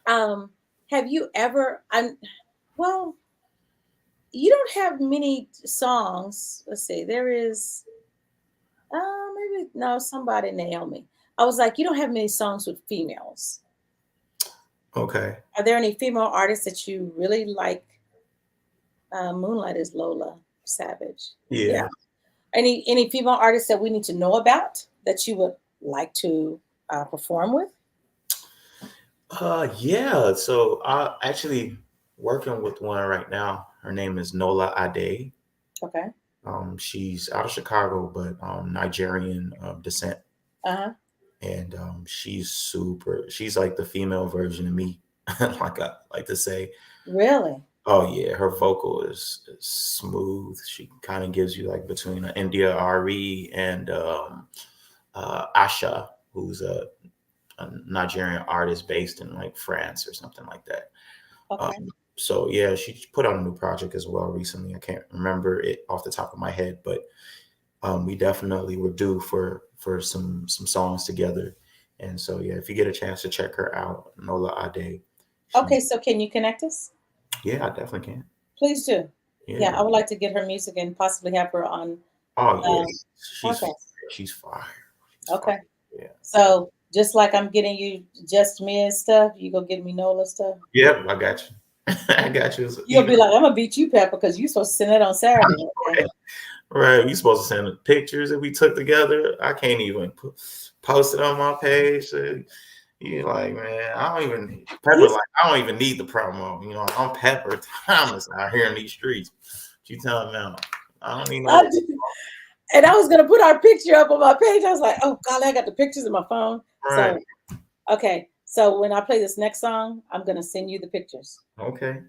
have you ever? You don't have many songs. Let's see. There is, somebody, Naomi. I was like, you don't have many songs with females. Okay. Are there any female artists that you really like? Moonlight is Lola Savage. Yeah. Any female artists that we need to know about that you would like to perform with? Yeah. So I actually working with one right now. Her name is Nola Ade. Okay. She's out of Chicago, but Nigerian descent. Uh-huh. And she's like the female version of me, like I like to say. Really? Oh yeah, her vocal is smooth. She kind of gives you like between India Ari and Asha, who's a Nigerian artist based in like France or something like that. Okay. So yeah, she put out a new project as well recently. I can't remember it off the top of my head, but we definitely were due for some songs together. And so yeah, if you get a chance to check her out, Nola Ade. Okay, so can you connect us? Yeah, I definitely can. Please do. Yeah, I would like to get her music and possibly have her on. Oh yeah, she's fire. Okay. Yeah. So just like I'm getting you just Miz stuff, you go get me Nola stuff. Yep, I got you. I got you. You'll be like, I'm gonna beat you, Pepper, because you supposed to send that on Saturday. Okay? Right, we supposed to send the pictures that we took together. I can't even post it on my page. So you're like, man, I don't even Pepper. Like, I don't even need the promo. You know, I'm Pepper Thomas out here in these streets. What you telling them? I don't need no. And I was gonna put our picture up on my page. I was like, oh God, I got the pictures in my phone. Right. So, okay. So when I play this next song, I'm gonna send you the pictures. Okay.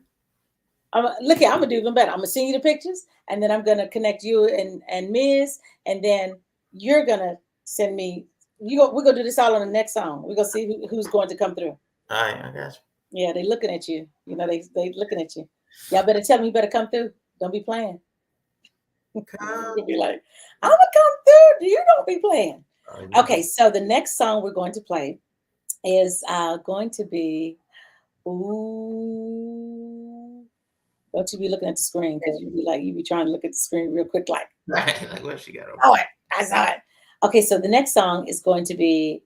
Look here, I'm gonna do even better. I'm gonna send you the pictures, and then I'm gonna connect you and Miz, and then you're gonna send me. We're gonna do this all on the next song. We're gonna see who's going to come through. All right, I got you. Yeah, they looking at you. You know, they looking at you. Y'all better tell me you better come through. Don't be playing. You'll be like, I'm gonna come through. You don't be playing. Okay, so the next song we're going to play is going to be ooh. Don't you be looking at the screen because you be trying to look at the screen real quick, like what she got over? Oh, I saw it. Okay, so the next song is going to be.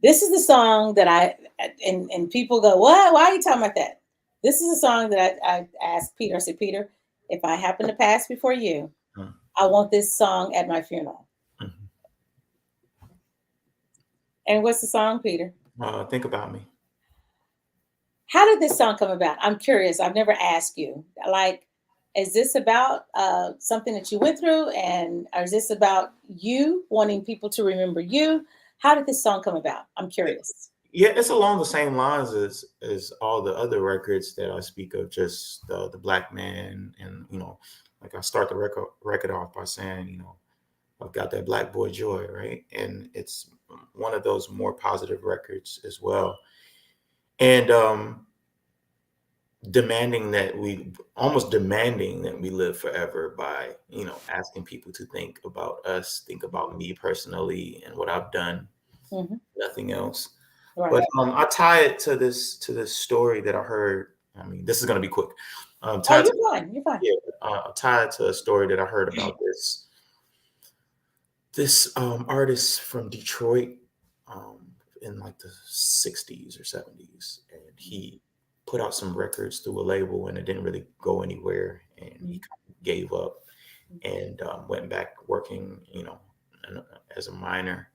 This is the song that and people go, what? Why are you talking about that? This is a song that I asked Peter. I said, Peter, if I happen to pass before you, I want this song at my funeral. Mm-hmm. And what's the song, Peter? Think About Me. How did this song come about? I'm curious. I've never asked you. Like, is this about something that you went through, or is this about you wanting people to remember you? How did this song come about? I'm curious. Yeah, it's along the same lines as all the other records that I speak of, just the black man. And, you know, like I start the record off by saying, you know, I've got that black boy joy, right? And it's one of those more positive records as well. And demanding that we live forever by, you know, asking people to think about us, think about me personally and what I've done, nothing else. Right. But I tie it to this story that I heard. I mean, this is going to be quick. You're fine. You're fine. Yeah, I tie it to a story that I heard about this artist from Detroit in like the 60s or 70s, and he put out some records through a label and it didn't really go anywhere, and he kind of gave up and went back working, you know, as a miner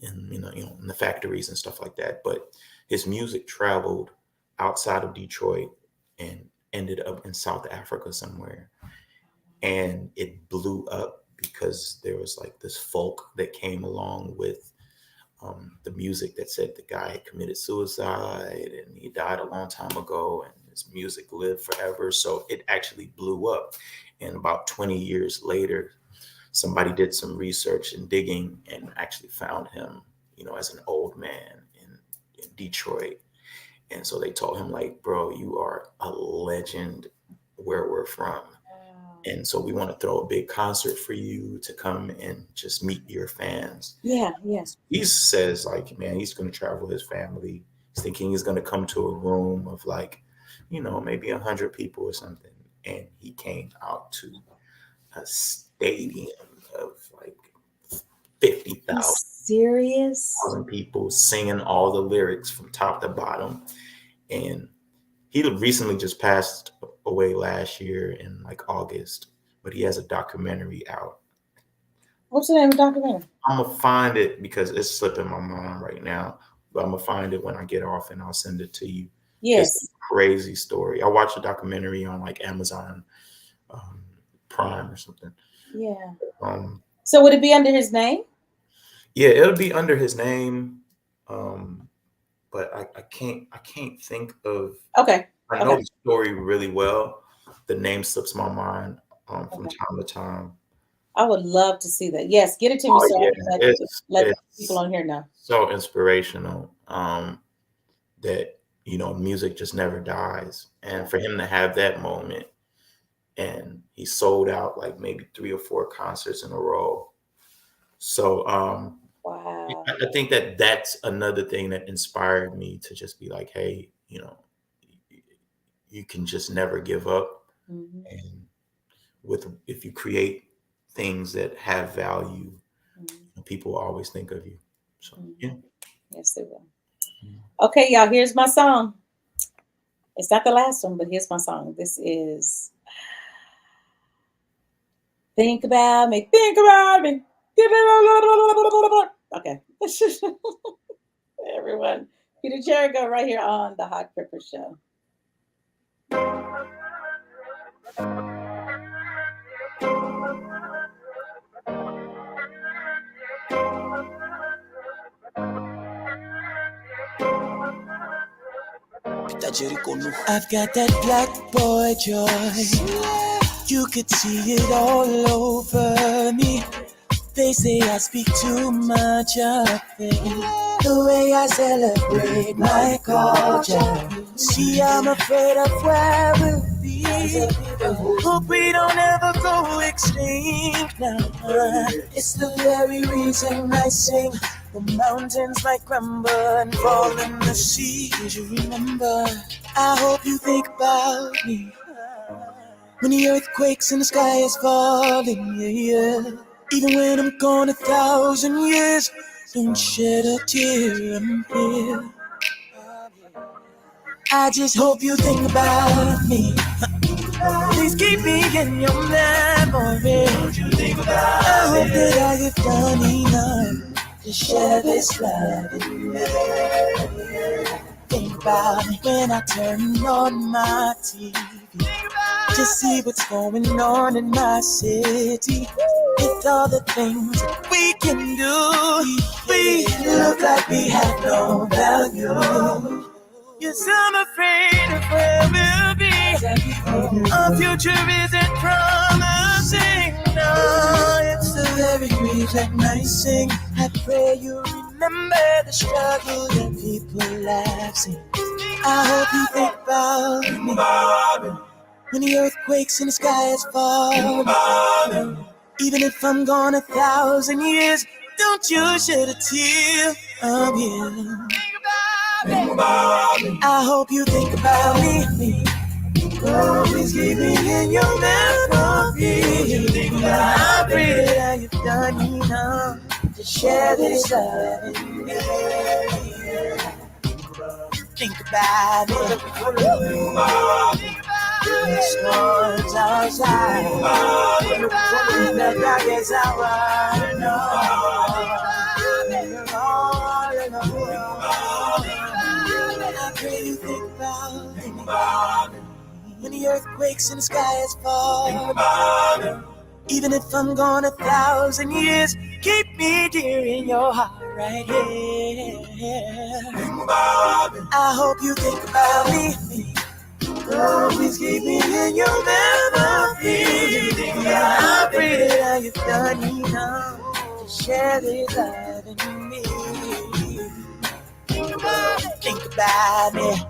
in in the factories and stuff like that. But his music traveled outside of Detroit and ended up in South Africa somewhere, and it blew up because there was like this folk that came along with the music that said the guy had committed suicide and he died a long time ago and his music lived forever. So it actually blew up. And about 20 years later, somebody did some research and digging and actually found him, you know, as an old man in Detroit. And so they told him, like, bro, you are a legend where we're from. And so we want to throw a big concert for you to come and just meet your fans. Yeah, yes. He says, like, man, he's going to travel his family. He's thinking he's going to come to a room of like, you know, maybe 100 people or something. And he came out to a stadium of like 50,000. Serious? People singing all the lyrics from top to bottom. And he recently just passed away last year in like August, but he has a documentary out. What's the name of the documentary? I'm gonna find it because it's slipping my mind right now, but I'm gonna find it when I get off and I'll send it to you. Yes. It's a crazy story. I watched a documentary on like Amazon Prime or something. Yeah. So would it be under his name? Yeah, it'll be under his name. But I can't think of. Okay. I know the story really well. The name slips my mind from time to time. I would love to see that. Yes, get it to me so I can let people on here know. So inspirational that, you know, music just never dies. And for him to have that moment, and he sold out like maybe 3 or 4 concerts in a row. So wow. I think that's another thing that inspired me to just be like, hey, you know, you can just never give up. And if you create things that have value, people will always think of you. So yeah. Yes, they will. Okay, y'all, here's my song. It's not the last one, but here's my song. This is Think About Me, Think About Me. Okay. Everyone, Peter Jericho right here on the Hot Pepper Show. I've got that black boy joy. You could see it all over me. They say I speak too much of it. The way I celebrate my culture. See, I'm afraid of where we'll be. Hope we don't ever go extinct now. It's the very reason I sing. The mountains might crumble and fall in the sea. Did you remember? I hope you think about me. When the earth quakes and the sky is falling, yeah. Even when I'm gone 1,000 years, don't shed a tear, I'm here. I just hope you think about me. Please keep me in your memory. I hope that I have done enough to share this love in me. Think about me when I turn on my TV to see what's going on in my city. With all the things that we can do, we look like we have no value. Yes, I'm afraid of where we'll be. Our future isn't promising. No, it's the very reason I sing. I pray you remember the struggle that people have seen. I hope you think about me when the earth quakes and the sky is falling. Even if I'm gone 1,000 years, don't you shed a tear. I'm here. I hope you think about me. Always keep me in your memory. I pray that you've done enough to share this love in me. Think about it. The storms outside, the darkest hour, I pray you think about me. When the earth quakes and the sky is falling. Even if I'm gone 1,000 years, keep me dear in your heart right here. I hope you think about me. Always keep me in your memory. I pray that you've done enough to share this love in me. Think about me.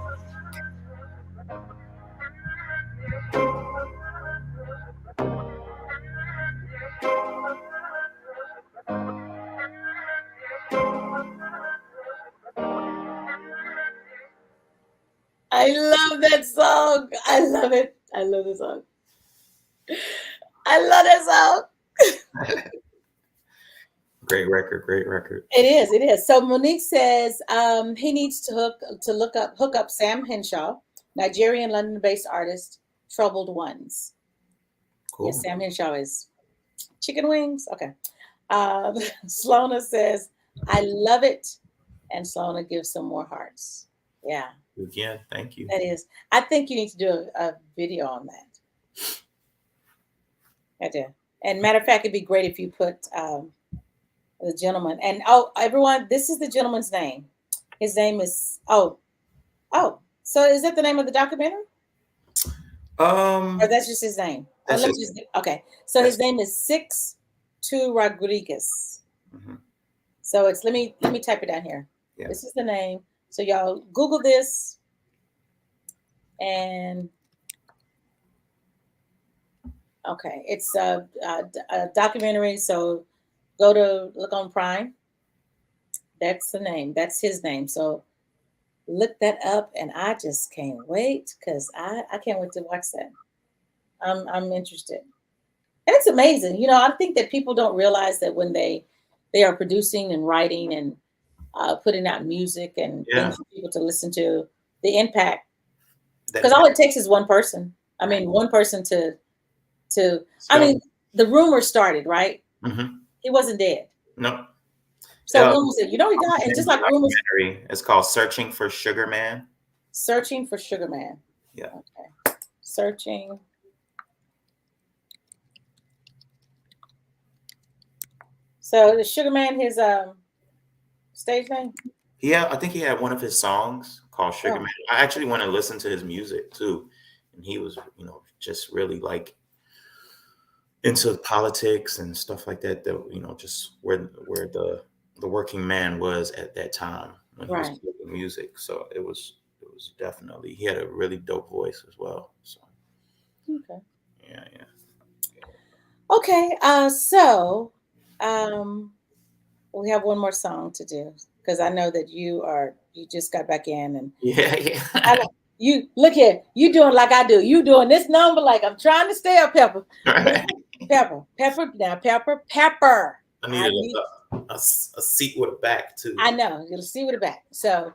I love that song. I love it. I love the song. I love that song. Great record, great record. It is, it is. So Monique says he needs to hook up Sam Henshaw, Nigerian London-based artist, Troubled Ones. Cool. Yes, Sam Henshaw is chicken wings. Okay. Slona says, I love it. And Slona gives some more hearts. Yeah. Again, thank you. That is. I think you need to do a video on that. I do. And matter of fact, it'd be great if you put the gentleman. And everyone, this is the gentleman's name. His name is so is that the name of the documentary? Or that's just his name? Okay. So his name is 6'2" Rodriguez. Mm-hmm. So it's let me type it down here. Yeah. This is the name. So y'all Google this and okay, it's a documentary. So go to look on Prime. That's the name. That's his name. So look that up, and I just can't wait because I can't wait to watch that. I'm interested. it's amazing. You know, I think that people don't realize that when they are producing and writing and putting out music and Yeah. things for people to listen to, the impact. That- Because all it takes is one person. I mean, one person to. I mean, the rumor started, right? Mhm. He wasn't dead. No. So when was it? You know, he died. And just like rumors. It's called Searching for Sugar Man. Searching for Sugar Man. Yeah. Okay. Searching. So is Sugar Man his stage name? Yeah, I think he had one of his songs called Sugar Oh. Man. I actually want to listen to his music too. And he was, just really like into politics and stuff like that, just where the working man was at that time when he was making music. So it was definitely, he had a really dope voice as well. So Okay. yeah. Okay. So we have one more song to do because I know that you just got back in and yeah. You look here, you doing like I do. You doing this number like I'm trying to stay up, Pepper. Pepper. I need a seat with a back too. I know, you'll see with a back. So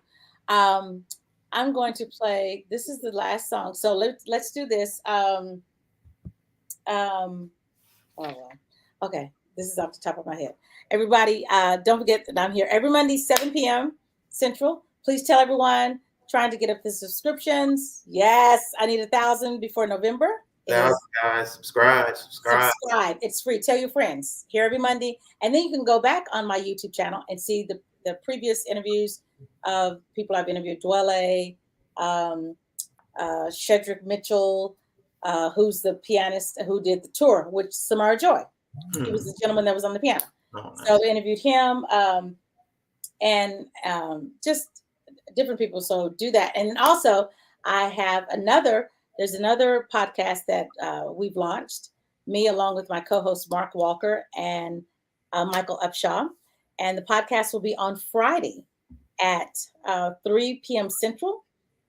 I'm going to play. This is the last song. So let's do this. Okay. This is off the top of my head. Everybody, don't forget that I'm here every Monday, 7 p.m. Central. Please tell everyone. Trying to get up the subscriptions. Yes, I need 1,000 before November. 1,000 guys, subscribe. It's free. Tell your friends. Here every Monday, and then you can go back on my YouTube channel and see the previous interviews of people I've interviewed. Douala, Shedrick Mitchell, who's the pianist who did the tour with Samara Joy. He was the gentleman that was on the piano. Oh, nice. So we interviewed him and just different people. So do that. And also I have there's another podcast that we've launched, me along with my co-host Mark Walker and Michael Upshaw. And the podcast will be on Friday at 3 p.m. Central.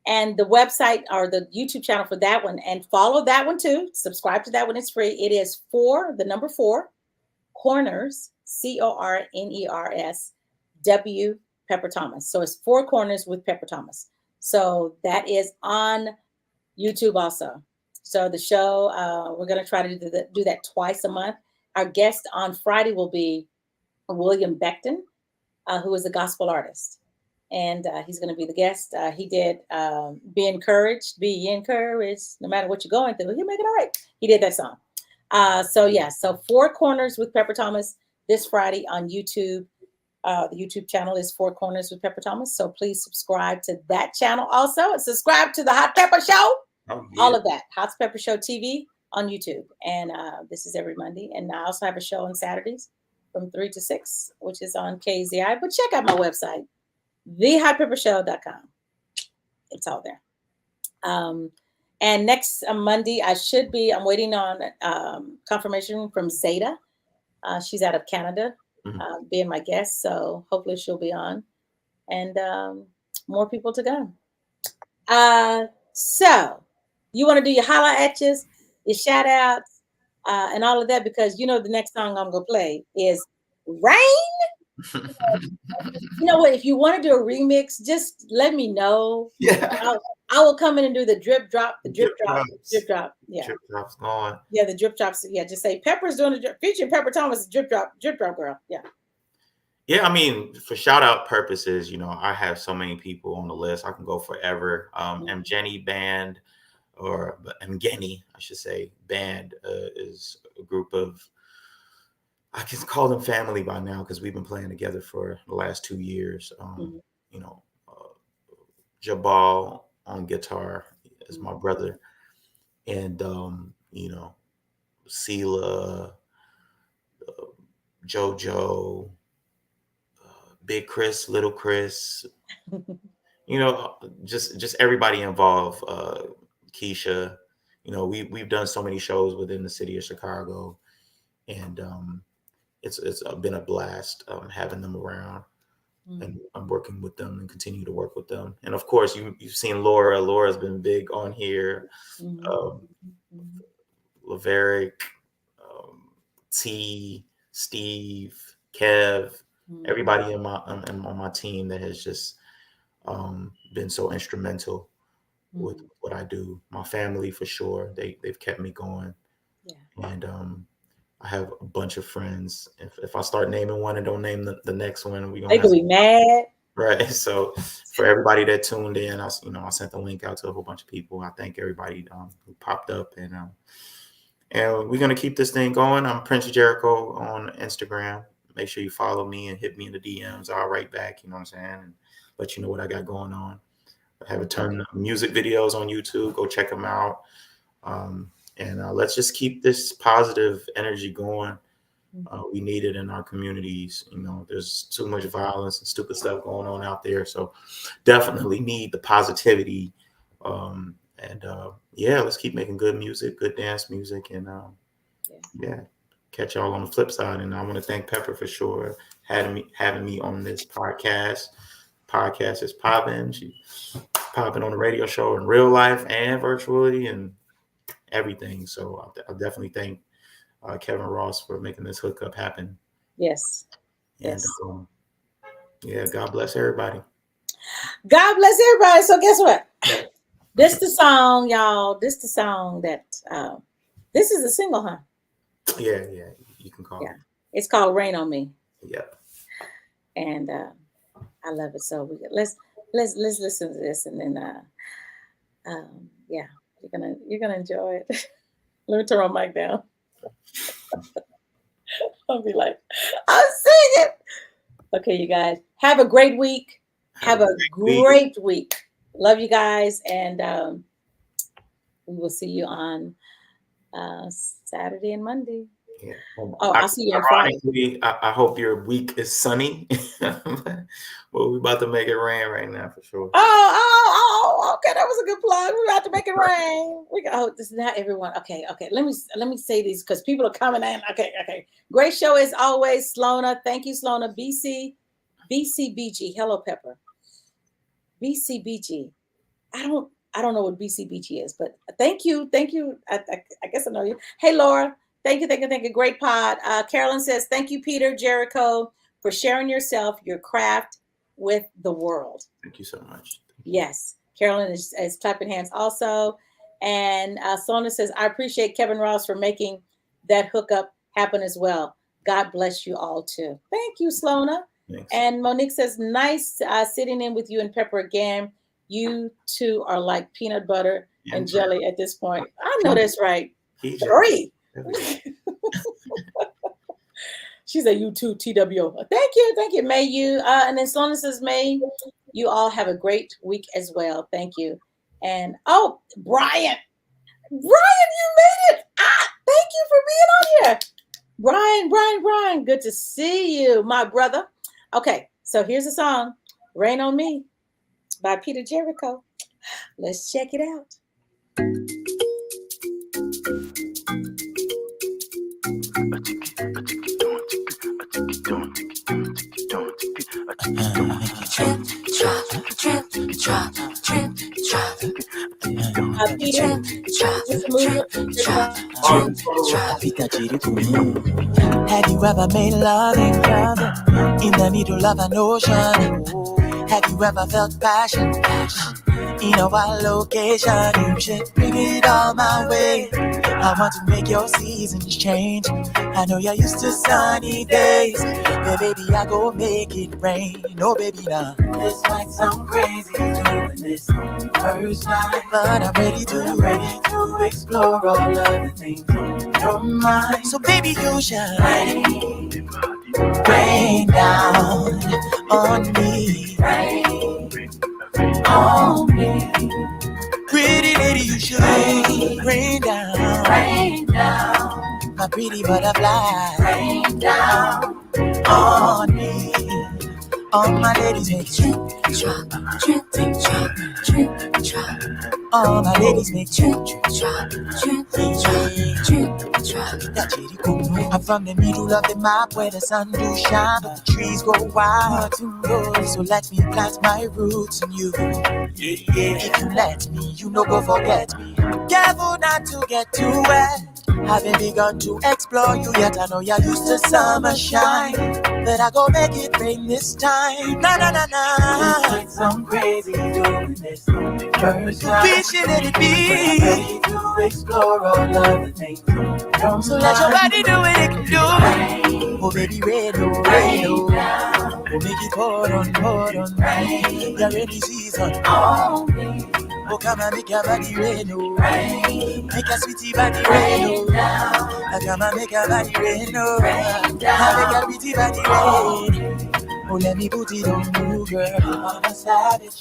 And the website or the YouTube channel for that one, and follow that one too. Subscribe to that one. It's free. It is 4 Corners, CORNERS, W Pepper Thomas. So it's 4 Corners with Pepper Thomas. So that is on YouTube also. So the show, we're going to try to do that twice a month. Our guest on Friday will be William Beckton, who is a gospel artist. And he's going to be the guest. He did Be Encouraged, no matter what you're going through. He'll make it all right. He did that song. So 4 Corners with Pepper Thomas this Friday on YouTube. The YouTube channel is 4 Corners with Pepper Thomas. So please subscribe to that channel also. And subscribe to the Hot Pepper Show. Oh, yeah. All of that. Hot Pepper Show TV on YouTube. And this is every Monday. And I also have a show on Saturdays from 3 to 6, which is on KZI. But check out my website, thehotpeppershow.com. It's all there. And next Monday, I'm waiting on confirmation from Zeta. She's out of Canada, being my guest. So hopefully she'll be on. And more people to come. So you want to do your holla at yous, your shout outs, and all of that, because the next song I'm going to play is Rain. You know what? If you want to do a remix, just let me know. Yeah. I will come in and do the drip drop. Yeah. Drip drops going. Yeah, the drip drops. Yeah, just say Pepper's doing the drip, featuring Pepper Thomas, drip drop girl. Yeah. Yeah, I mean, for shout out purposes, I have so many people on the list. I can go forever. Mgeni Band, or Mgeni, I should say, Band is a group of, I can call them family by now because we've been playing together for the last 2 years. Jabal on guitar is my brother, and Sela, JoJo, Big Chris, Little Chris, just everybody involved. Keisha, we've done so many shows within the city of Chicago, and it's been a blast having them around. And I'm working with them and continue to work with them. And of course, you've seen Laura. Laura's been big on here. Laverick, T, Steve, Kev, everybody on my team that has just been so instrumental with what I do. My family, for sure, they've kept me going. Yeah. And I have a bunch of friends. If I start naming one and don't name the next one, they gonna be mad. Right. So for everybody that tuned in, I sent the link out to a whole bunch of people. I thank everybody who popped up, and we're gonna keep this thing going. I'm Prince Jericho on Instagram. Make sure you follow me and hit me in the DMs. I'll write back, you know what I'm saying, and let you know what I got going on. I have a ton of music videos on YouTube. Go check them out. And let's just keep this positive energy going. We need it in our communities. You know, there's too much violence and stupid stuff going on out there. So definitely need the positivity. Let's keep making good music, good dance music. And catch y'all on the flip side. And I want to thank Pepper for sure having me on this podcast. Podcast is popping. She's popping on the radio show in real life and virtually and everything. So I definitely thank Kevin Ross for making this hookup happen. Yes. And God bless everybody. God bless everybody. So guess what? This the song, y'all. This the song that this is a single, huh? Yeah, you can call it. It's called Rain on Me. Yep. And I love it. So let's listen to this, and then you're gonna enjoy it. Let me turn my mic down. I'll be like, I'm singing. Okay, you guys, have a great week. Have a great week. Love you guys, and we will see you on Saturday and Monday. Yeah. I'll see you on Friday. I hope your week is sunny. Well, we're about to make it rain right now for sure. Oh, okay. That was a good plug. We're about to make it rain. This is not everyone. Okay. Let me say these because people are coming in. Okay. Great show as always, Slona. Thank you, Slona. BCBG. Hello, Pepper. BCBG. I don't know what BCBG is, but thank you. I guess I know you. Hey, Laura. Thank you. Great pod. Carolyn says, thank you, Peter Jericho, for sharing yourself, your craft with the world. Thank you so much. Yes. Carolyn is clapping hands also. And Sona says, I appreciate Kevin Ross for making that hookup happen as well. God bless you all too. Thank you, Slona. Thanks. And Monique says, nice sitting in with you and Pepper again. You two are like peanut butter and jelly at this point. I know that's right. 3. She's a YouTube TWO. Thank you. May you and then Slona says, may you all have a great week as well. Thank you. And Brian, you made it. Thank you for being on here. Brian, good to see you, my brother. Okay, so here's a song, Rain on Me by Peter Jericho. Let's check it out. Have you ever made love in the middle of an ocean? Have you ever felt passion in a wild location? You should bring it all my way. I want to make your seasons change. I know you're used to sunny days, but baby, I go make it rain. Oh, baby, now this might sound crazy doing this on the first night, but I'm ready to explore all of the things on your mind. So, baby, you shall rain down on me, rain on me. Pretty lady, you should rain down, my pretty butterfly, rain down on me. All my ladies make drip, drop, drip, drop, drip, drop. All my ladies make drip, drop, drip, drop, drip, drop. I'm from the middle of the map where the sun do shine, but the trees grow wild to grow. So let me plant my roots in you. Yeah, if you let me, you no go forget me. Careful not to get too wet. Haven't begun to explore you yet. I know you're used to summer shine, but I go make it rain this time. Na na na na. It's some crazy doing this on the first time. We should let it be. Ready to explore all of the things. So let your body do what it can do. Oh baby, rain, oh rain, oh. Oh make it pour on. Rain, the rainy season. Oh, oh come and make your body rain, oh. Rain, make a sweetie body rain, oh. I come and make your body rain, oh. I make a pretty body rain. Oh let me put it on you, girl. I'm a savage.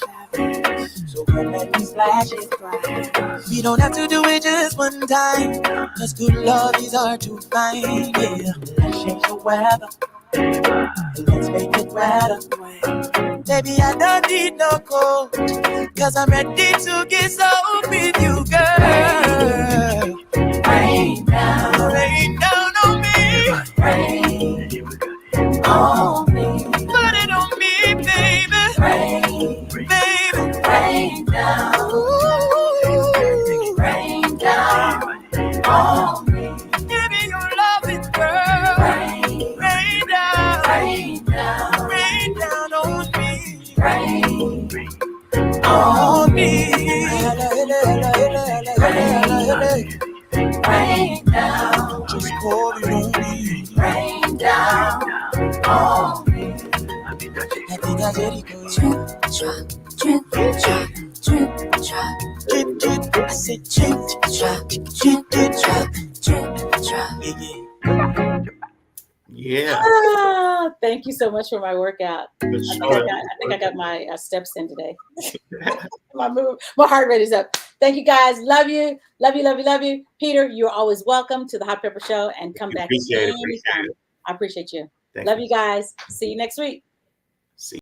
So come let me splash it right. We don't have to do it just one time, cause good love is hard to find, yeah. Let's change the weather, let's make it wetter. Baby, I don't need no coat, cause I'm ready to get soaked with you, girl. Rain down on me. Rain on me. Put it on me, baby. Rain, baby. Rain down. Ooh. Rain down on me. Give me your loving, girl. Rain down. Rain down. Rain down on me. Rain on me. Rain down. Just pour it on me. Rain down on me. I think I Jericho. Drip, drop, drip, drop, drip, drip. I said drip, drop, drip, drop, drip, drop. Yeah. Thank you so much for my workout. I think I got my steps in today. my heart rate is up. Thank you guys. Love you. Love you, love you, love you. Peter, you're always welcome to the Hot Pepper Show and come back anytime. I appreciate you. Love you guys. See you next week.